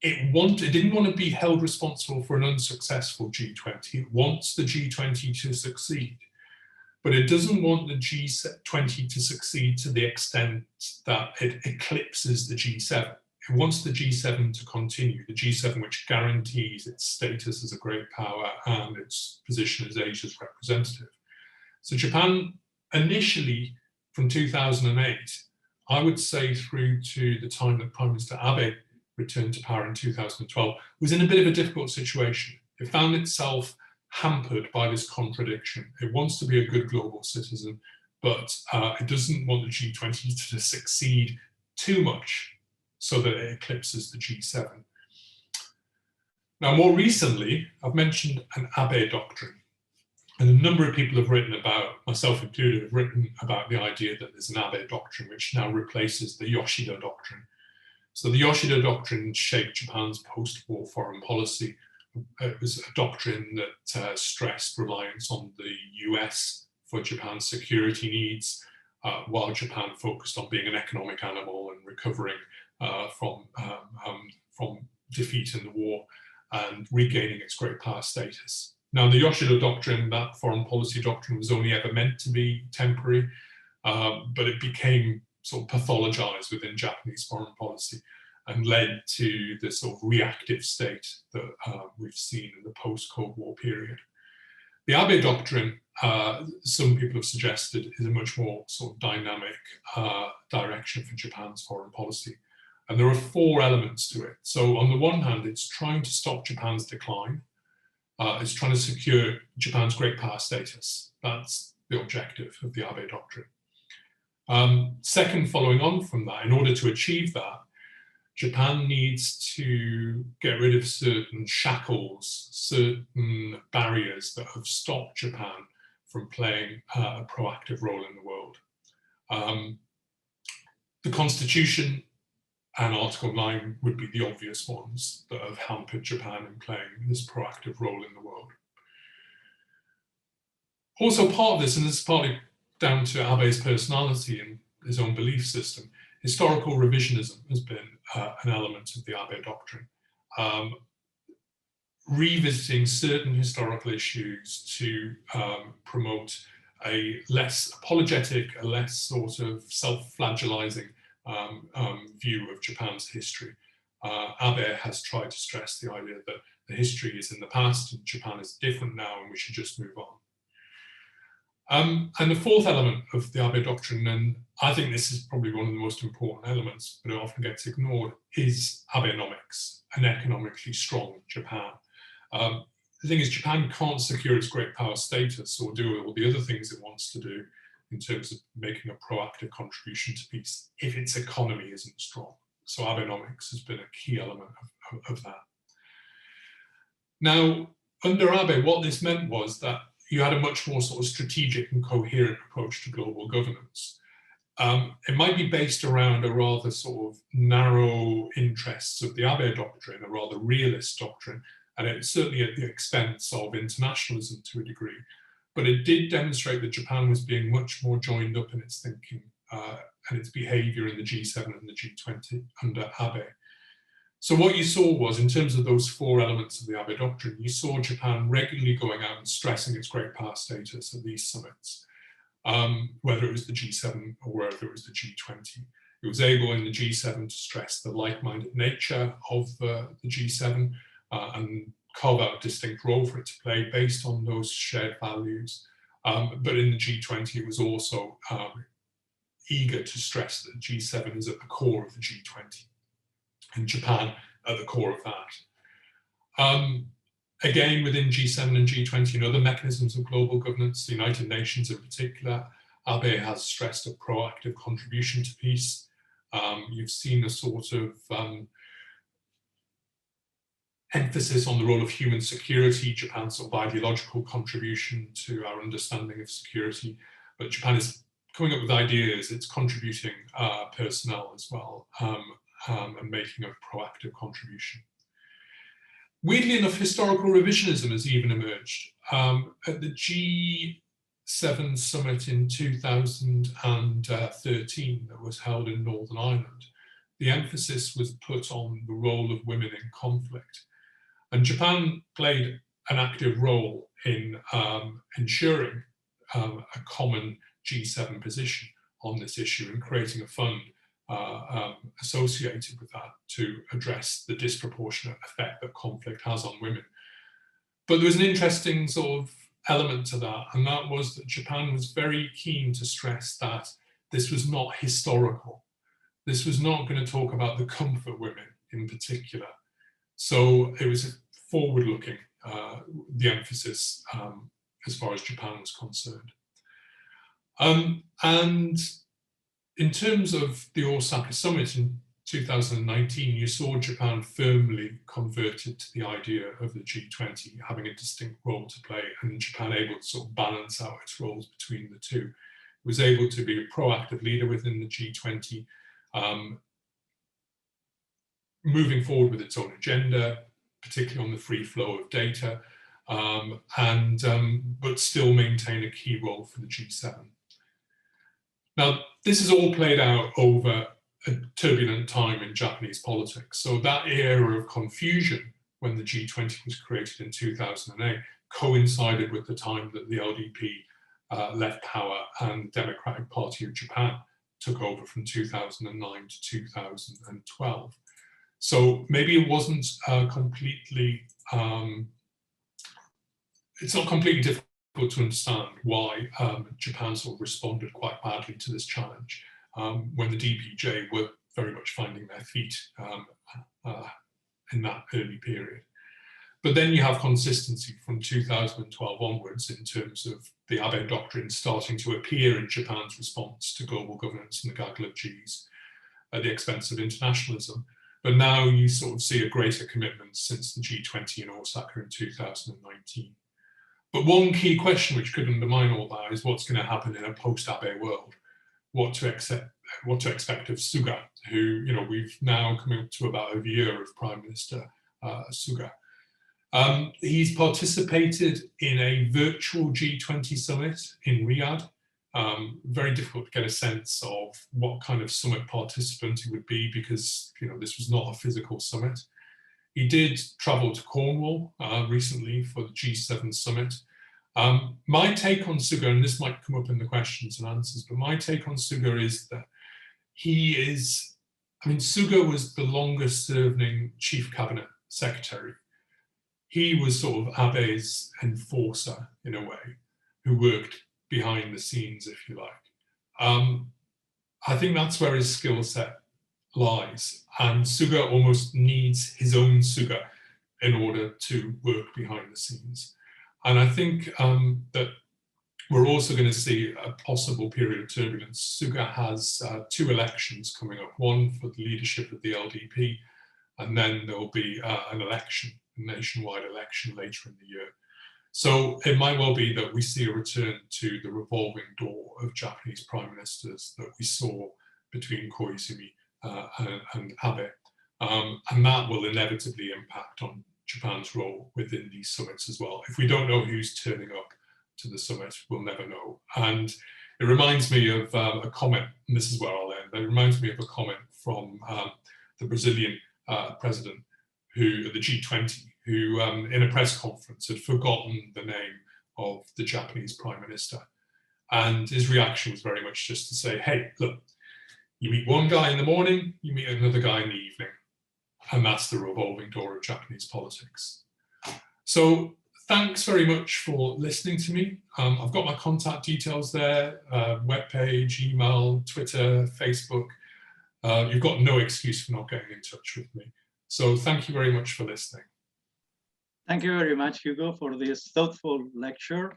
It didn't want to be held responsible for an unsuccessful G20. It wants the G20 to succeed, but it doesn't want the G20 to succeed to the extent that it eclipses the G7. It wants the G7 to continue, the G7 which guarantees its status as a great power and its position as Asia's representative. So Japan initially, from 2008, I would say through to the time that Prime Minister Abe returned to power in 2012, was in a bit of a difficult situation. It found itself hampered by this contradiction. It wants to be a good global citizen, but it doesn't want the G20 to succeed too much so that it eclipses the G7. Now, more recently, I've mentioned an Abe doctrine. And a number of people have written about, myself included, have written about the idea that there's an Abe doctrine, which now replaces the Yoshida doctrine. So the Yoshida doctrine shaped Japan's post-war foreign policy. It was a doctrine that stressed reliance on the US for Japan's security needs, while Japan focused on being an economic animal and recovering from defeat in the war and regaining its great power status. Now, the Yoshida doctrine, that foreign policy doctrine, was only ever meant to be temporary, but it became sort of pathologized within Japanese foreign policy and led to the sort of reactive state that we've seen in the post-Cold War period. The Abe doctrine, some people have suggested, is a much more sort of dynamic direction for Japan's foreign policy. And there are 4 elements to it. So on the one hand, it's trying to stop Japan's decline. It's trying to secure Japan's great power status. That's the objective of the Abe doctrine. Second, following on from that, in order to achieve that, Japan needs to get rid of certain shackles, certain barriers that have stopped Japan from playing a proactive role in the world. The Constitution and Article 9 would be the obvious ones that have hampered Japan in playing this proactive role in the world. Also part of this, and this is partly down to Abe's personality and his own belief system, historical revisionism has been an element of the Abe doctrine. Revisiting certain historical issues to promote a less apologetic, a less sort of self-flagellizing view of Japan's history. Abe has tried to stress the idea that the history is in the past and Japan is different now and we should just move on. And the fourth element of the Abe doctrine, and I think this is probably one of the most important elements, but it often gets ignored, is Abenomics, an economically strong Japan. The thing is, Japan can't secure its great power status or do all the other things it wants to do in terms of making a proactive contribution to peace if its economy isn't strong. So Abenomics has been a key element of that. Now, under Abe, what this meant was that you had a much more sort of strategic and coherent approach to global governance. It might be based around a rather sort of narrow interests of the Abe doctrine, a rather realist doctrine, and it's certainly at the expense of internationalism to a degree. But it did demonstrate that Japan was being much more joined up in its thinking and its behavior in the G7 and the G20 under Abe. So what you saw was, in terms of those 4 elements of the Abe doctrine, you saw Japan regularly going out and stressing its great power status at these summits, whether it was the G7 or whether it was the G20. It was able in the G7 to stress the like-minded nature of the G7 and carve out a distinct role for it to play based on those shared values. But in the G20, it was also eager to stress that G7 is at the core of the G20. And Japan at the core of that. Again, within G7 and G20 and other mechanisms of global governance, the United Nations in particular, Abe has stressed a proactive contribution to peace. You've seen a sort of emphasis on the role of human security, Japan's sort of ideological contribution to our understanding of security. But Japan is coming up with ideas, it's contributing personnel as well. And making a proactive contribution. Weirdly enough, historical revisionism has even emerged. At the G7 summit in 2013 that was held in Northern Ireland, the emphasis was put on the role of women in conflict. And Japan played an active role in ensuring a common G7 position on this issue and creating a fund associated with that to address the disproportionate effect that conflict has on women. But there was an interesting sort of element to that, and that was that Japan was very keen to stress that this was not historical. This was not going to talk about the comfort women in particular. So it was forward-looking, the emphasis as far as Japan was concerned. And in terms of the Osaka summit in 2019, you saw Japan firmly converted to the idea of the G20 having a distinct role to play, and Japan able to sort of balance out its roles between the two. It was able to be a proactive leader within the G20, moving forward with its own agenda, particularly on the free flow of data, but still maintain a key role for the G7. Now, this is all played out over a turbulent time in Japanese politics. So that era of confusion when the G20 was created in 2008 coincided with the time that the LDP left power and Democratic Party of Japan took over from 2009 to 2012. So maybe it wasn't completely, it's not completely difficult to understand why Japan sort of responded quite badly to this challenge when the DPJ were very much finding their feet in that early period. But then you have consistency from 2012 onwards in terms of the Abe doctrine starting to appear in Japan's response to global governance and the Gaggle of Gs at the expense of internationalism. But now you sort of see a greater commitment since the G20 in Osaka in 2019. But one key question which could undermine all that is what's going to happen in a post-Abe world. What to expect of Suga, who, you know, we've now come up to about a year of Prime Minister Suga. He's participated in a virtual G20 summit in Riyadh. Very difficult to get a sense of what kind of summit participant he would be because, you know, this was not a physical summit. He did travel to Cornwall recently for the G7 summit. My take on Suga, and this might come up in the questions and answers, but my take on Suga is that he is, I mean, Suga was the longest serving chief cabinet secretary. He was sort of Abe's enforcer in a way, who worked behind the scenes, if you like. I think that's where his skill set lies. And Suga almost needs his own Suga in order to work behind the scenes. And I think that we're also going to see a possible period of turbulence. Suga has 2 elections coming up, one for the leadership of the LDP, and then there'll be an election, a nationwide election later in the year. So it might well be that we see a return to the revolving door of Japanese prime ministers that we saw between Koizumi and Abe. And that will inevitably impact on Japan's role within these summits as well. If we don't know who's turning up to the summit, we'll never know. And it reminds me of a comment, and this is where I'll end, it reminds me of a comment from the Brazilian president, who, the G20, who in a press conference had forgotten the name of the Japanese prime minister. And his reaction was very much just to say, hey, look, you meet one guy in the morning, you meet another guy in the evening. And that's the revolving door of Japanese politics. So thanks very much for listening to me. I've got my contact details there, webpage, email, Twitter, Facebook. You've got no excuse for not getting in touch with me. So thank you very much for listening. Thank you very much, Hugo, for this thoughtful lecture.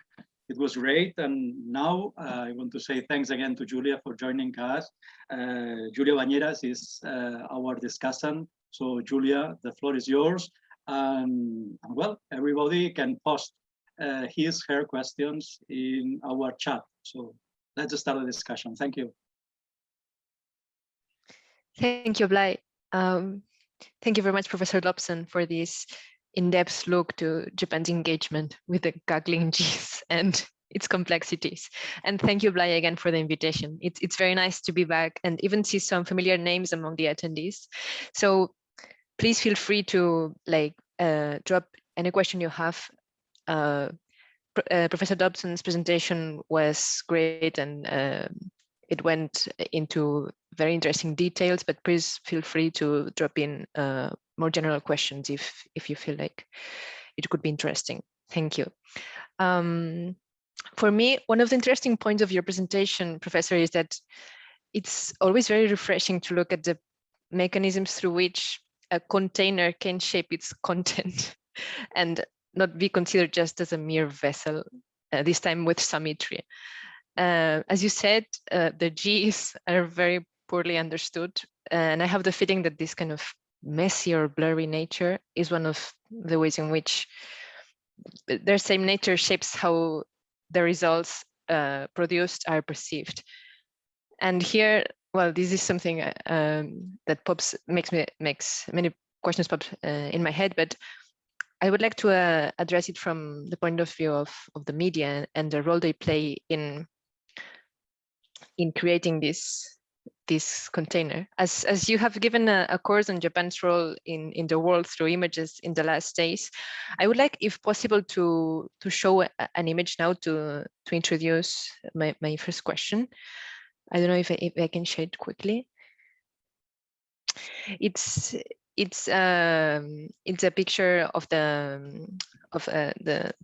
It was great. And now I want to say thanks again to Julia for joining us. Julia Bañeras is our discussant. So Julia, the floor is yours. Well, everybody can post her questions in our chat. So let's start the discussion. Thank you. Thank you, Blai. Thank you very much, Professor Dobson, for this in-depth look to Japan's engagement with the Gaggle Gs and its complexities. And thank you, Blai, again for the invitation. It's very nice to be back and even see some familiar names among the attendees. So please feel free to drop any question you have. Professor Dobson's presentation was great and it went into very interesting details, but please feel free to drop in more general questions if you feel like it could be interesting. Thank you. For me, one of the interesting points of your presentation, Professor, is that it's always very refreshing to look at the mechanisms through which a container can shape its content and not be considered just as a mere vessel, this time with symmetry. as you said, the Gs are very poorly understood. And I have the feeling that this kind of messy or blurry nature is one of the ways in which their same nature shapes how the results produced are perceived. And here, well, this is something that makes many questions pop in my head, but I would like to address it from the point of view of the media and the role they play in creating this container. As you have given a course on Japan's role in the world through images in the last days, I would like, if possible, to show an image now to introduce my first question. I don't know if I can share it quickly. It's a picture of the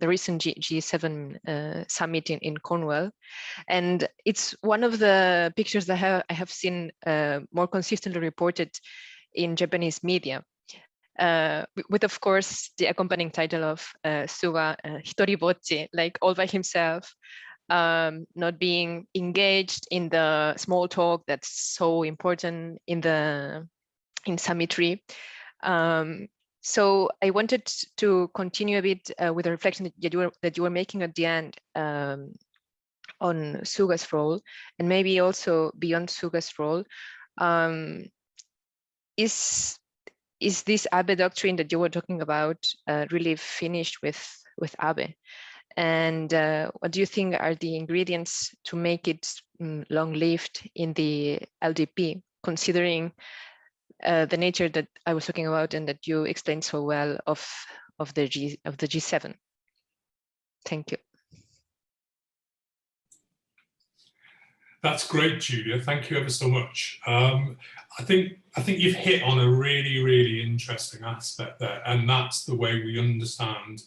recent G7 summit in Cornwall, and it's one of the pictures that I have seen more consistently reported in Japanese media, with of course the accompanying title of Suga Hitoribocchi, like all by himself, not being engaged in the small talk that's so important in summitry. So I wanted to continue a bit with a reflection that you were making at the end on Suga's role, and maybe also beyond Suga's role. Is this Abe doctrine that you were talking about really finished with Abe? And what do you think are the ingredients to make it long-lived in the LDP, considering the nature that I was talking about and that you explained so well of the G7? Thank you. That's great, Julia. Thank you ever so much. I think you've hit on a really, really interesting aspect there, and that's the way we understand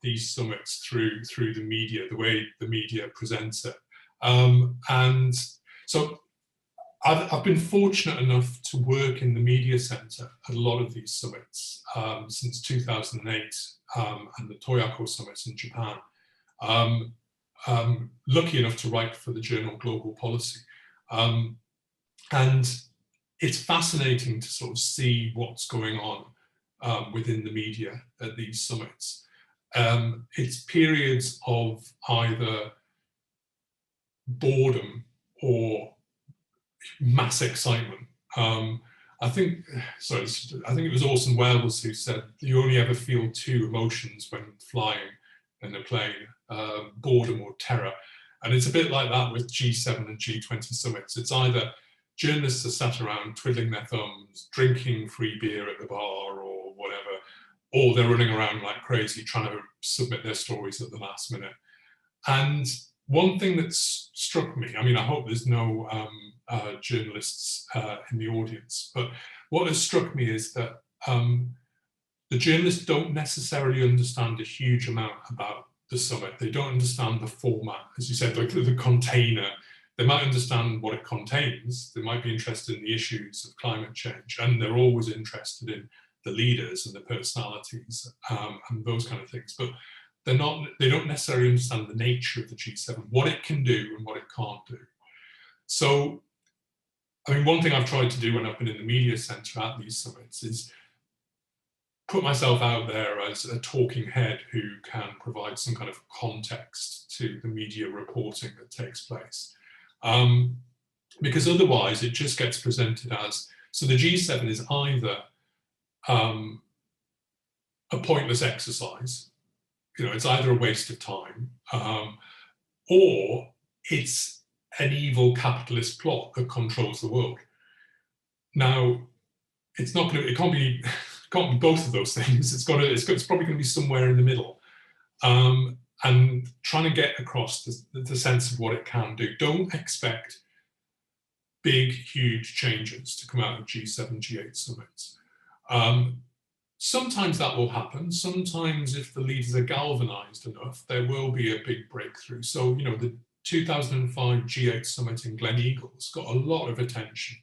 these summits through the media, the way the media presents it. And so I've been fortunate enough to work in the media center at a lot of these summits since 2008 and the Toyako summits in Japan. Lucky enough to write for the journal Global Policy. And it's fascinating to sort of see what's going on within the media at these summits. It's periods of either boredom or mass excitement. I think it was Orson Welles who said, you only ever feel two emotions when flying in a plane, boredom or terror. And it's a bit like that with G7 and G20 summits. It's either journalists are sat around twiddling their thumbs, drinking free beer at the bar or whatever, or they're running around like crazy trying to submit their stories at the last minute. And one thing that's struck me, I mean, I hope there's no journalists in the audience, but what has struck me is that the journalists don't necessarily understand a huge amount about the summit. They don't understand the format, as you said, like the container. They might understand what it contains. They might be interested in the issues of climate change, and they're always interested in the leaders and the personalities and those kind of things. But they don't necessarily understand the nature of the G7, what it can do and what it can't do. So, I mean, one thing I've tried to do when I've been in the media center at these summits is put myself out there as a talking head who can provide some kind of context to the media reporting that takes place. Because otherwise it just gets presented as, so the G7 is either a pointless exercise, you know, it's either a waste of time, or it's an evil capitalist plot that controls the world. Now, it's not going to, it can't be both of those things. It's probably going to be somewhere in the middle, and trying to get across the sense of what it can do. Don't expect big, huge changes to come out of G7, G8 summits. Sometimes that will happen. Sometimes if the leaders are galvanized enough, there will be a big breakthrough. So, you know, the 2005 G8 summit in Gleneagles got a lot of attention.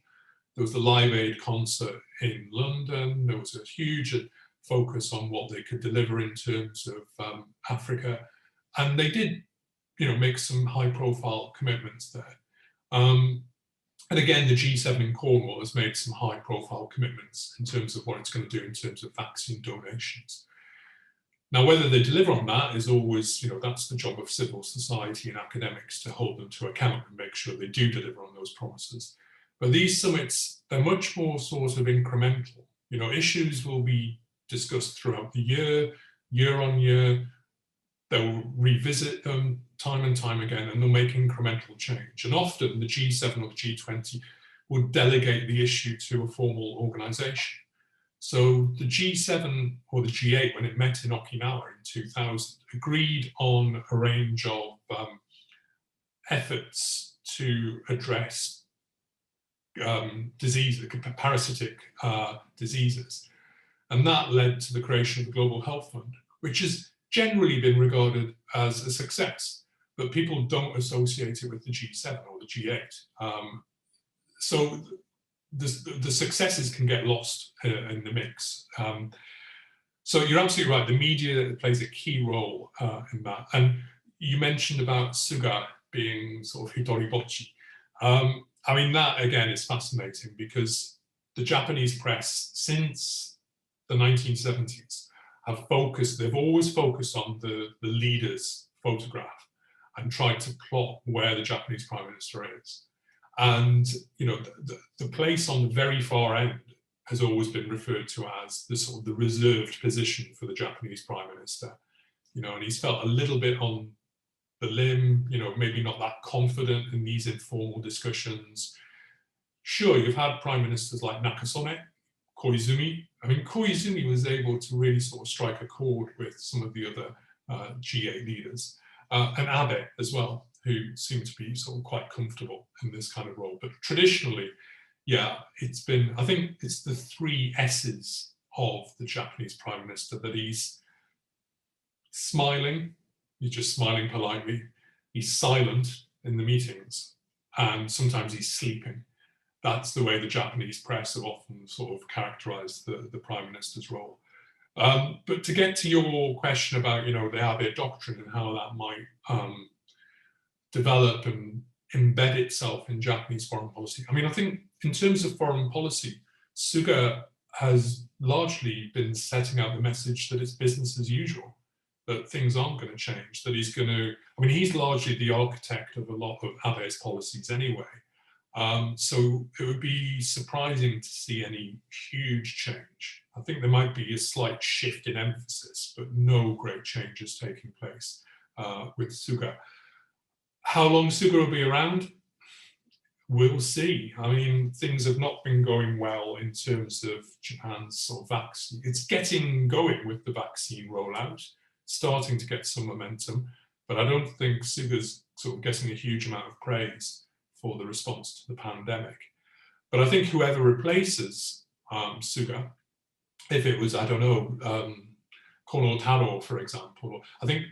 There was the Live Aid concert in London. There was a huge focus on what they could deliver in terms of Africa. And they did make some high-profile commitments there. And again, the G7 in Cornwall has made some high-profile commitments in terms of what it's going to do in terms of vaccine donations. Now, whether they deliver on that is always, that's the job of civil society and academics to hold them to account and make sure they do deliver on those promises. But these summits, they're much more sort of incremental. Issues will be discussed throughout the year on year. They'll revisit them time and time again, and they'll make incremental change. And often the G7 or the G20 will delegate the issue to a formal organization. So the G7 or the G8, when it met in Okinawa in 2000, agreed on a range of efforts to address diseases, parasitic diseases. And that led to the creation of the Global Health Fund, which has generally been regarded as a success, but people don't associate it with the G7 or the G8. So the successes can get lost in the mix. So you're absolutely right, the media plays a key role in that. And you mentioned about Suga being sort of hitoribochi. I mean, that again is fascinating because the Japanese press since the 1970s they've always focused on the leader's photograph and tried to plot where the Japanese Prime Minister is. And the place on the very far end has always been referred to as the sort of the reserved position for the Japanese Prime Minister. And he's felt a little bit on the limb, maybe not that confident in these informal discussions. Sure, you've had prime ministers like Nakasone, Koizumi. I mean, Koizumi was able to really sort of strike a chord with some of the other G8 leaders, and Abe as well, who seem to be sort of quite comfortable in this kind of role. But traditionally, yeah, it's been, I think it's the 3 S's of the Japanese Prime Minister, that he's smiling, he's just smiling politely, he's silent in the meetings, and sometimes he's sleeping. That's the way the Japanese press have often sort of characterized the Prime Minister's role. But to get to your question about, the Abe doctrine and how that might develop and embed itself in Japanese foreign policy. I mean, I think in terms of foreign policy, Suga has largely been setting out the message that it's business as usual, that things aren't going to change, that he's going to, I mean, he's largely the architect of a lot of Abe's policies anyway. So it would be surprising to see any huge change. I think there might be a slight shift in emphasis, but no great changes taking place with Suga. How long Suga will be around? We'll see. I mean, things have not been going well in terms of Japan's sort of vaccine. It's getting going with the vaccine rollout, starting to get some momentum, but I don't think Suga's sort of getting a huge amount of praise for the response to the pandemic. But I think whoever replaces Suga, if it was, I don't know, Kono Taro, for example, I think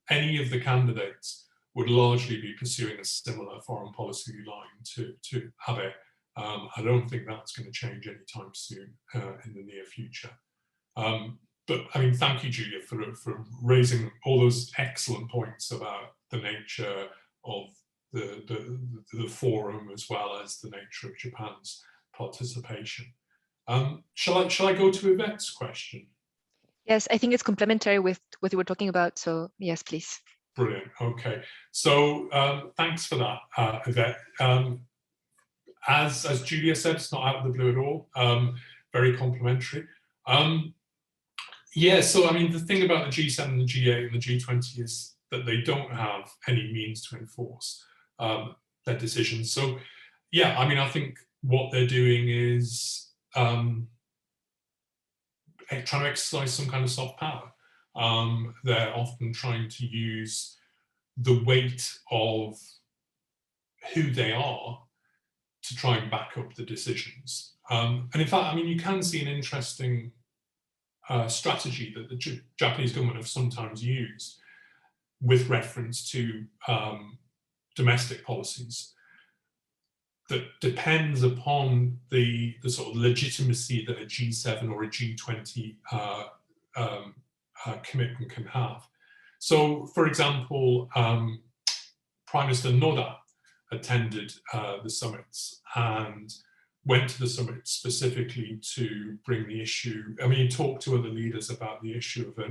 any of the candidates would largely be pursuing a similar foreign policy line to Abe. I don't think that's going to change anytime soon in the near future. But I mean, thank you, Julia, for raising all those excellent points about the nature of the forum as well as the nature of Japan's participation. Shall I go to Yvette's question? Yes, I think it's complementary with what you were talking about. So yes, please. Brilliant. Okay. So thanks for that, Yvette. As Julia said, it's not out of the blue at all. Very complimentary. Yeah, so I mean, the thing about the G7 and the G8 and the G20 is that they don't have any means to enforce their decisions. So yeah, I mean, I think what they're doing is trying to exercise some kind of soft power. They're often trying to use the weight of who they are to try and back up the decisions. And in fact, I mean, you can see an interesting strategy that the Japanese government have sometimes used with reference to domestic policies that depends upon the sort of legitimacy that a G7 or a G20 commitment can have. So, for example, Prime Minister Noda attended the summits and went to the summit specifically to bring the issue. I mean, he talked to other leaders about the issue of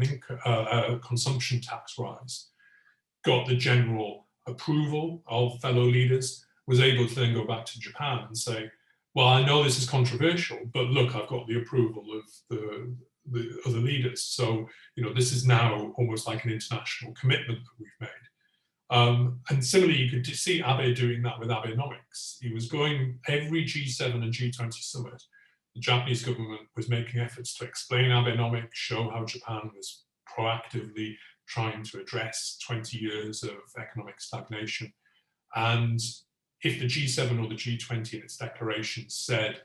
a consumption tax rise, got the general approval of fellow leaders, was able to then go back to Japan and say, well, I know this is controversial, but look, I've got the approval of the other leaders. So, you know, this is now almost like an international commitment that we've made. And similarly, you could see Abe doing that with Abenomics. He was going every G7 and G20 summit. The Japanese government was making efforts to explain Abenomics, show how Japan was proactively trying to address 20 years of economic stagnation. And if the G7 or the G20 in its declaration said,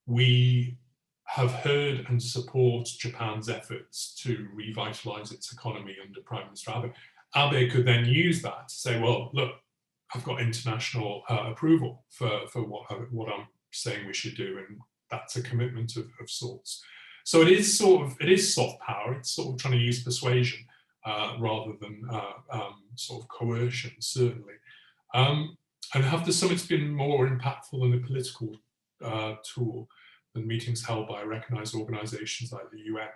we have heard and support Japan's efforts to revitalize its economy under Prime Minister Abe, Abe could then use that to say, well, look, I've got international approval for what I'm saying we should do, and that's a commitment of sorts. So it is soft power. It's sort of trying to use persuasion rather than sort of coercion, certainly. And have the summits been more impactful than a political tool than meetings held by recognized organizations like the UN?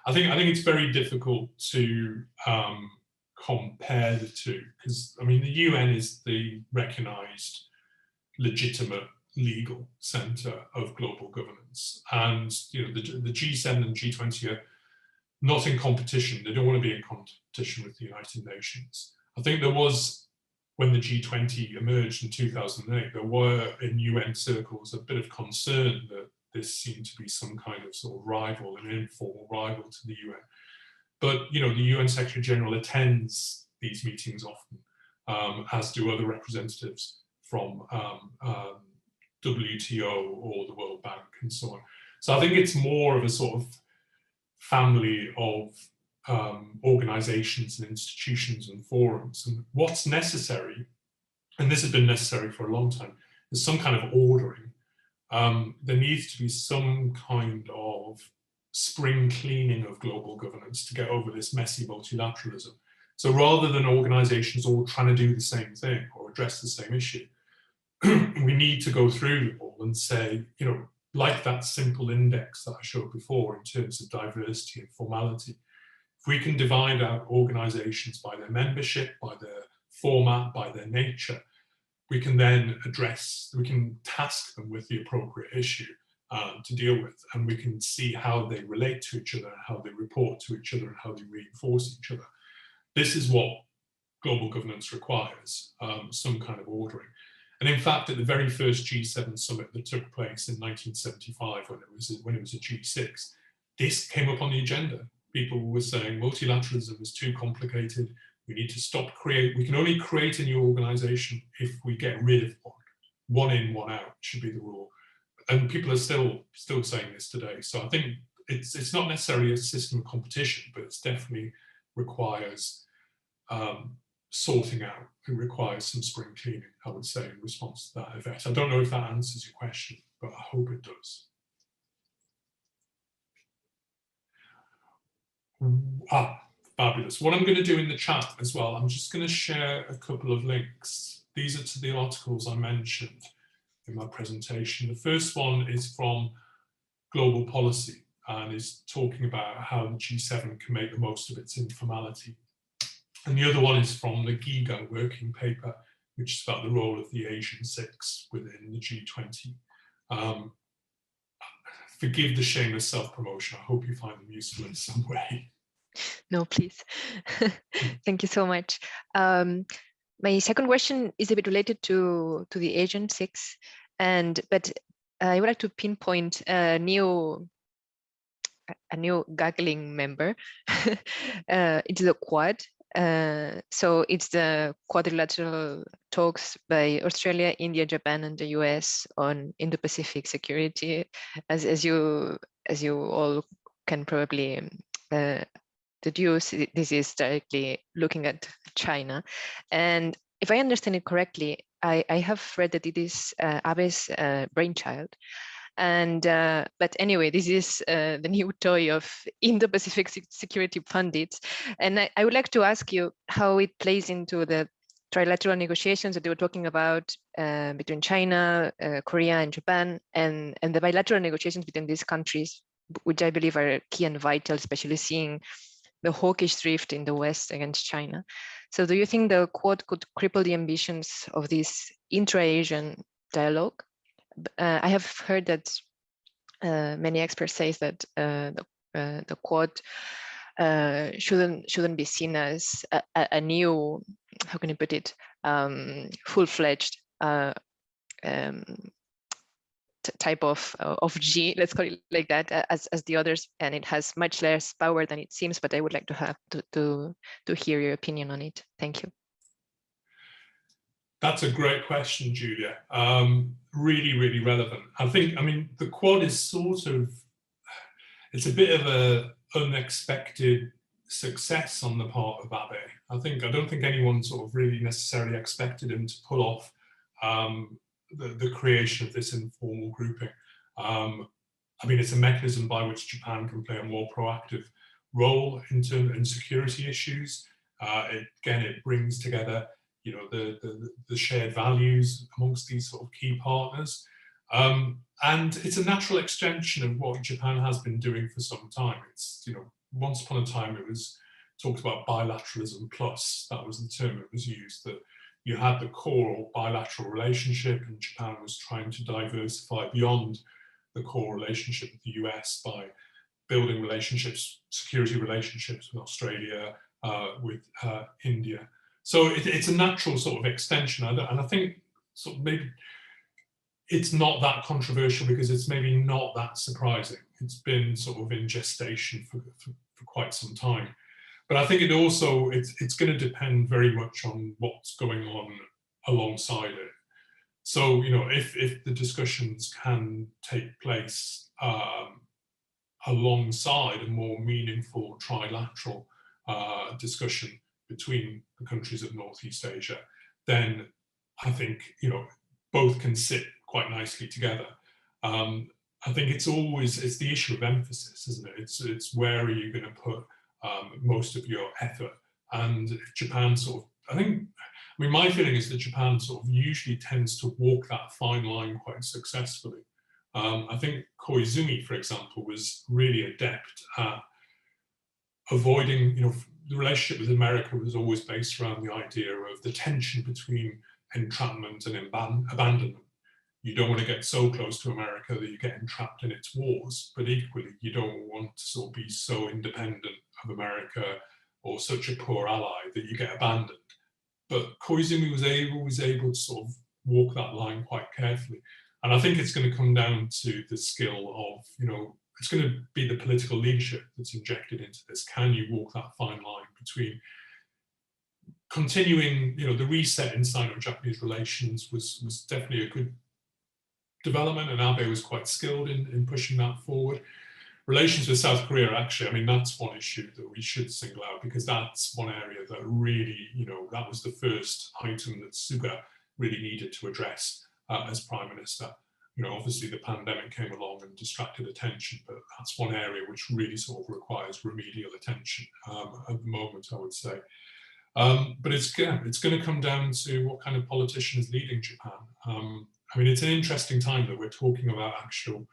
I think it's very difficult to compare the two, because I mean the UN is the recognized, legitimate, legal center of global governance, and you know the G7 and G20 are not in competition. They don't want to be in competition with the United Nations. I think there was, when the G20 emerged in 2008, there were in UN circles a bit of concern that this seemed to be some kind of sort of rival, an informal rival to the UN. But you know, the UN Secretary General attends these meetings often, as do other representatives from WTO or the World Bank and so on. So I think it's more of a sort of family of organizations and institutions and forums. And what's necessary, and this has been necessary for a long time, is some kind of ordering. There needs to be some kind of spring cleaning of global governance to get over this messy multilateralism. So rather than organizations all trying to do the same thing or address the same issue, we need to go through them all and say, you know, like that simple index that I showed before in terms of diversity and formality, if we can divide out organizations by their membership, by their format, by their nature, we can then task them with the appropriate issue to deal with, and we can see how they relate to each other, how they report to each other, and how they reinforce each other. This is what global governance requires, some kind of ordering. And in fact, at the very first G7 summit that took place in 1975, when it was a G6, this came up on the agenda. People were saying multilateralism is too complicated. We need to stop we can only create a new organization if we get rid of one. One in, one out should be the rule. And people are still saying this today. So I think it's not necessarily a system of competition, but it definitely requires sorting out. It requires some spring cleaning, I would say, in response to that event. I don't know if that answers your question, but I hope it does. Fabulous. What I'm going to do in the chat as well, I'm just going to share a couple of links. These are to the articles I mentioned in my presentation. The first one is from Global Policy and is talking about how the G7 can make the most of its informality. And the other one is from the Giga working paper, which is about the role of the Asian Six within the G20. Forgive the shameless self-promotion. I hope you find them useful in some way. No, please. Thank you so much. My second question is a bit related to the Asian Six, but I would like to pinpoint a new Gaggling member. It's the Quad. So it's the quadrilateral talks by Australia, India, Japan, and the US on Indo-Pacific security. As you all can probably deduce, this is directly looking at China. And if I understand it correctly, I have read that it is Abe's brainchild. And but anyway, this is the new toy of Indo-Pacific security pundits. And I would like to ask you how it plays into the trilateral negotiations that they were talking about between China, Korea, and Japan, and the bilateral negotiations between these countries, which I believe are key and vital, especially seeing the hawkish drift in the West against China. So do you think the Quad could cripple the ambitions of this intra-Asian dialogue? I have heard that many experts say that the Quad shouldn't be seen as a new, how can you put it, full-fledged type of G, let's call it like that, as the others, and it has much less power than it seems. But I would like to have to hear your opinion on it. Thank you. That's a great question, Julia. Really, really relevant. I mean, the Quad is sort of, it's a bit of a unexpected success on the part of Abe. I don't think anyone sort of really necessarily expected him to pull off the creation of this informal grouping. I mean, it's a mechanism by which Japan can play a more proactive role in security issues. It brings together, you know, the shared values amongst these sort of key partners. And it's a natural extension of what Japan has been doing for some time. It's, you know, once upon a time it was talked about bilateralism plus, that was the term that was used, that you had the core or bilateral relationship, and Japan was trying to diversify beyond the core relationship with the US by building relationships, security relationships with Australia, with India. So it's a natural sort of extension, and I think sort of maybe it's not that controversial because it's maybe not that surprising. It's been sort of in gestation for quite some time. But I think it's going to depend very much on what's going on alongside it. So, you know, if the discussions can take place alongside a more meaningful trilateral discussion between the countries of Northeast Asia, then I think, you know, both can sit quite nicely together. I think it's the issue of emphasis, isn't it? It's where are you going to put most of your effort? And if Japan sort of, I mean, my feeling is that Japan sort of usually tends to walk that fine line quite successfully. I think Koizumi, for example, was really adept at avoiding, you know, the relationship with America was always based around the idea of the tension between entrapment and abandonment. You don't want to get so close to America that you get entrapped in its wars, but equally, you don't want to sort of be so independent of America or such a poor ally that you get abandoned. But Koizumi was able to sort of walk that line quite carefully. And I think it's going to come down to the skill of, you know, it's going to be the political leadership that's injected into this. Can you walk that fine line between continuing, you know, the reset in Sino-Japanese relations was definitely a good development, and Abe was quite skilled in pushing that forward. Relations with South Korea, actually, I mean, that's one issue that we should single out, because that's one area that really, you know, that was the first item that Suga really needed to address as Prime Minister. You know, obviously the pandemic came along and distracted attention, but that's one area which really sort of requires remedial attention at the moment, I would say. But it's going to come down to what kind of politician is leading Japan. I mean, it's an interesting time that we're talking about actual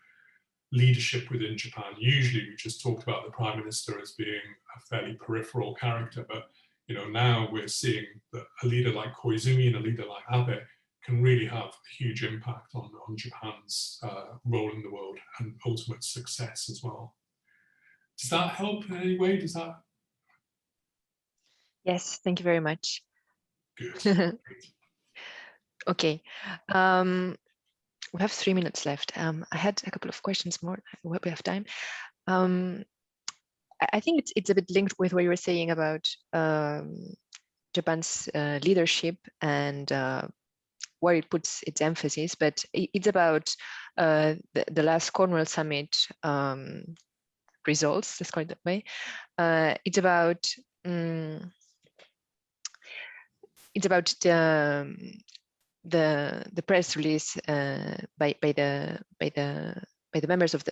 leadership within Japan. Usually we just talked about the Prime Minister as being a fairly peripheral character, but, you know, now we're seeing that a leader like Koizumi and a leader like Abe can really have a huge impact on Japan's role in the world and ultimate success as well. Does that help in any way? Does that? Yes, thank you very much. Good. Okay, we have 3 minutes left. I had a couple of questions more. We have time. I think it's a bit linked with what you were saying about Japan's leadership and where it puts its emphasis, but it's about the last Cornwall Summit results, let's call it that way. It's about the press release by the members of the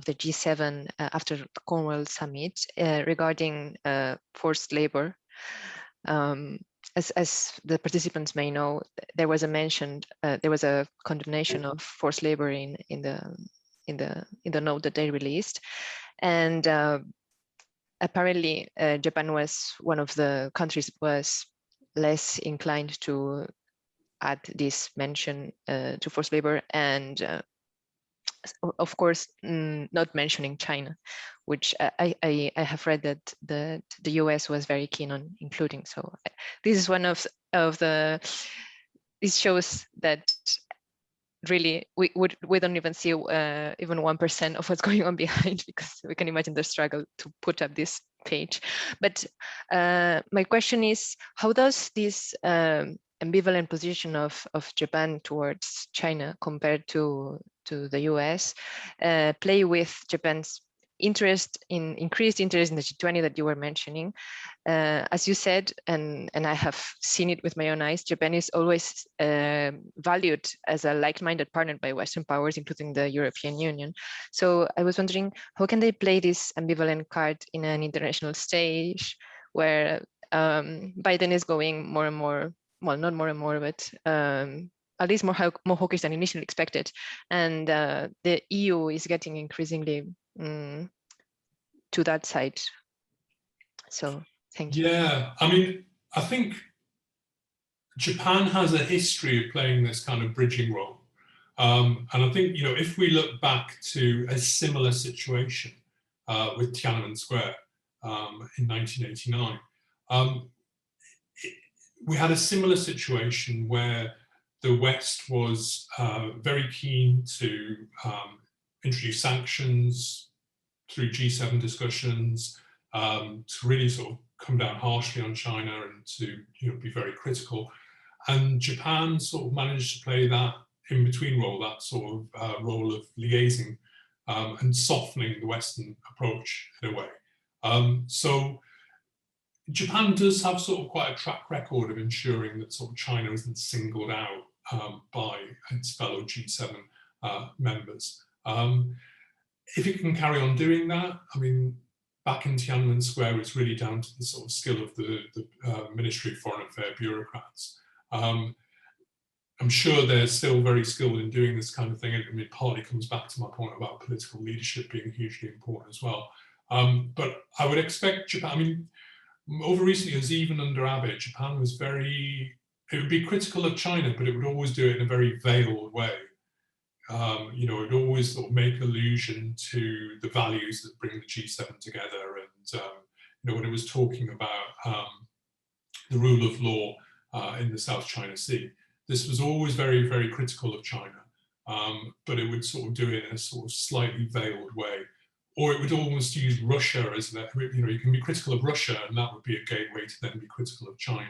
G7 after the Cornwall Summit regarding forced labor. as the participants may know, there was a condemnation of forced labor in the note that they released, and apparently Japan was one of the countries that was less inclined to add this mention to forced labor, and of course not mentioning China, which I have read that the US was very keen on including. So this is one of the, this shows that really we don't even see even 1% of what's going on behind, because we can imagine the struggle to put up this page. But my question is, how does this ambivalent position of Japan towards China compared to the US play with Japan's increased interest in the G20 that you were mentioning? As you said, and I have seen it with my own eyes, Japan is always valued as a like-minded partner by Western powers, including the European Union. So I was wondering, how can they play this ambivalent card in an international stage where Biden is going more and more, well, not more and more, but at least more hawkish than initially expected, and the EU is getting increasingly to that side. So thank you. Yeah, I mean, I think Japan has a history of playing this kind of bridging role. And I think, you know, if we look back to a similar situation with Tiananmen Square in 1989, we had a similar situation where the West was very keen to introduce sanctions through G7 discussions, to really sort of come down harshly on China and to, you know, be very critical. And Japan sort of managed to play that in-between role, that sort of role of liaising and softening the Western approach in a way. So Japan does have sort of quite a track record of ensuring that sort of China isn't singled out by its fellow G7 members. If it can carry on doing that, I mean, back in Tiananmen Square, it's really down to the sort of skill of the Ministry of Foreign Affairs bureaucrats. I'm sure they're still very skilled in doing this kind of thing. I mean, partly comes back to my point about political leadership being hugely important as well. But I would expect Japan, I mean, over recent years, even under Abe, Japan was very, it would be critical of China, but it would always do it in a very veiled way. You know, it would always sort of make allusion to the values that bring the G7 together. And, you know, when it was talking about the rule of law in the South China Sea, this was always very, very critical of China, but it would sort of do it in a sort of slightly veiled way. Or it would almost use Russia as that, you know, you can be critical of Russia and that would be a gateway to then be critical of China.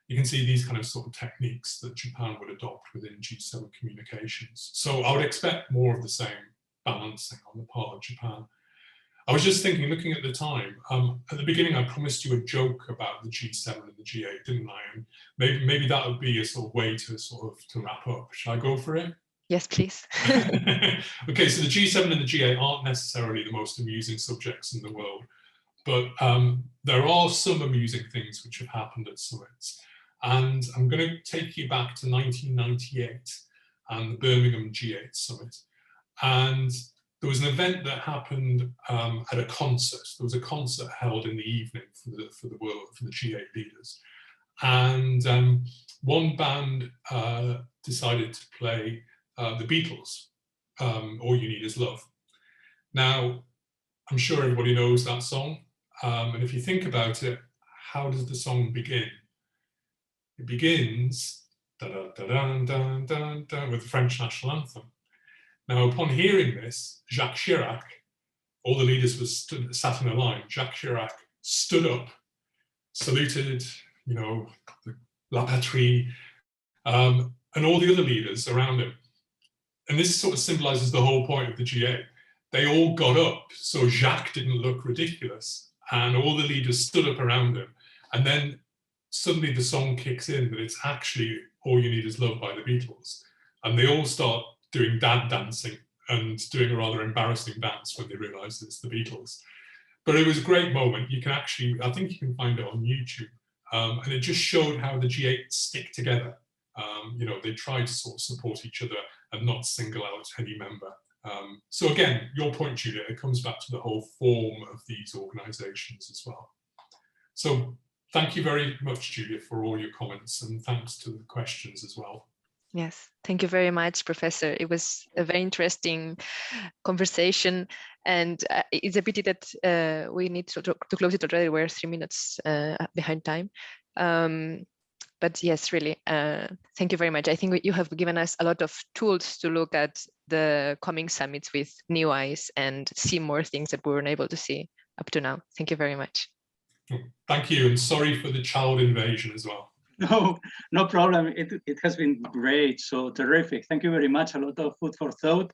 You can see these kind of sort of techniques that Japan would adopt within G7 communications. So I would expect more of the same balancing on the part of Japan. I was just thinking, looking at the time, at the beginning I promised you a joke about the G7 and the G8, didn't I? And maybe that would be a sort of way to to wrap up. Shall I go for it? Yes, please. Okay, so the G7 and the G8 aren't necessarily the most amusing subjects in the world, but there are some amusing things which have happened at summits. And I'm going to take you back to 1998 and the Birmingham G8 summit. And there was an event that happened at a concert. There was a concert held in the evening for the world, for the G8 leaders. And one band decided to play the Beatles, All You Need Is Love. Now, I'm sure everybody knows that song. And if you think about it, how does the song begin? It begins da -da -da -da -da -da -da, with the French national anthem. Now, upon hearing this, Jacques Chirac, all the leaders were sat in a line. Jacques Chirac stood up, saluted, you know, La Patrie, and all the other leaders around him. And this sort of symbolizes the whole point of the G8. They all got up, so Jacques didn't look ridiculous, and all the leaders stood up around him. And then suddenly the song kicks in that it's actually All You Need Is Love by the Beatles. And they all start doing dad dancing and doing a rather embarrassing dance when they realize it's the Beatles. But it was a great moment. You can actually, I think you can find it on YouTube. And it just showed how the G8 stick together. You know, they try to sort of support each other and not single out any member. So again, your point, Julia, it comes back to the whole form of these organizations as well. So thank you very much, Julia, for all your comments, and thanks to the questions as well. Yes, thank you very much, Professor. It was a very interesting conversation, and it's a pity that we need to close it already. We're 3 minutes behind time. But yes, really, thank you very much. I think you have given us a lot of tools to look at the coming summits with new eyes and see more things that we weren't able to see up to now. Thank you very much. Thank you, and sorry for the child invasion as well. No, no problem. It has been great, so terrific. Thank you very much. A lot of food for thought.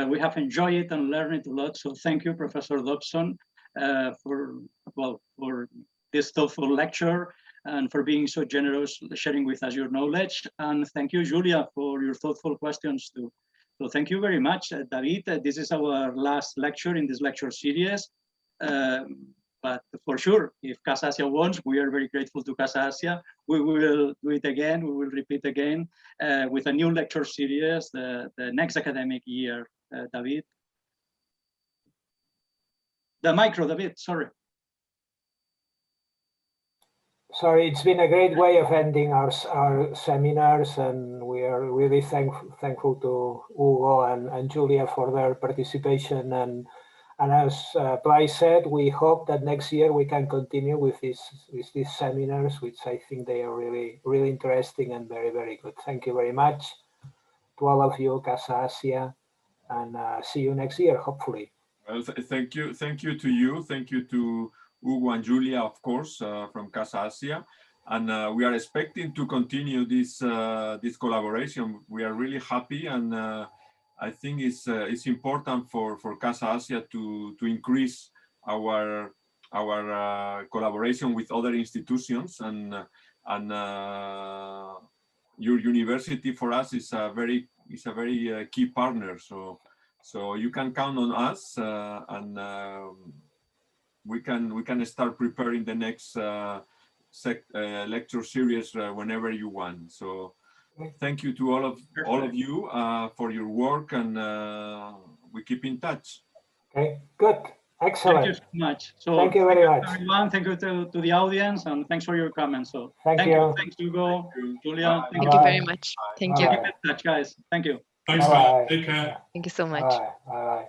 We have enjoyed it and learned it a lot. So thank you, Professor Dobson, for this thoughtful lecture and for being so generous, sharing with us your knowledge. And thank you, Julia, for your thoughtful questions too. So thank you very much, David. This is our last lecture in this lecture series. But for sure, if Casa Asia wants, we are very grateful to Casa Asia. We will do it again. We will repeat again with a new lecture series the next academic year, David. The micro, David, sorry. Sorry, it's been a great way of ending our seminars, and we are really thankful to Hugo and Julia for their participation. And as Blythe said, we hope that next year we can continue with these seminars, which I think they are really, really interesting and very, very good. Thank you very much to all of you, Casa Asia, and see you next year, hopefully. Well, thank you to you. Thank you to Hugo and Julia, of course, from Casa Asia. And we are expecting to continue this collaboration. We are really happy, and I think it's important for Casa Asia to increase our collaboration with other institutions, and your university for us is a very key partner. So you can count on us, and we can start preparing the next lecture series whenever you want. So thank you to all of you for your work, and we keep in touch. Okay, good, excellent. Thank you so much. So thank you very much, everyone. Thank you to the audience, and thanks for your comments. So thank you. Thanks, Hugo, Julia. Thank you very much. Thank you. Keep in touch, guys. Thank you. Thanks, guys. Take care. Thank you so much. Bye. Bye.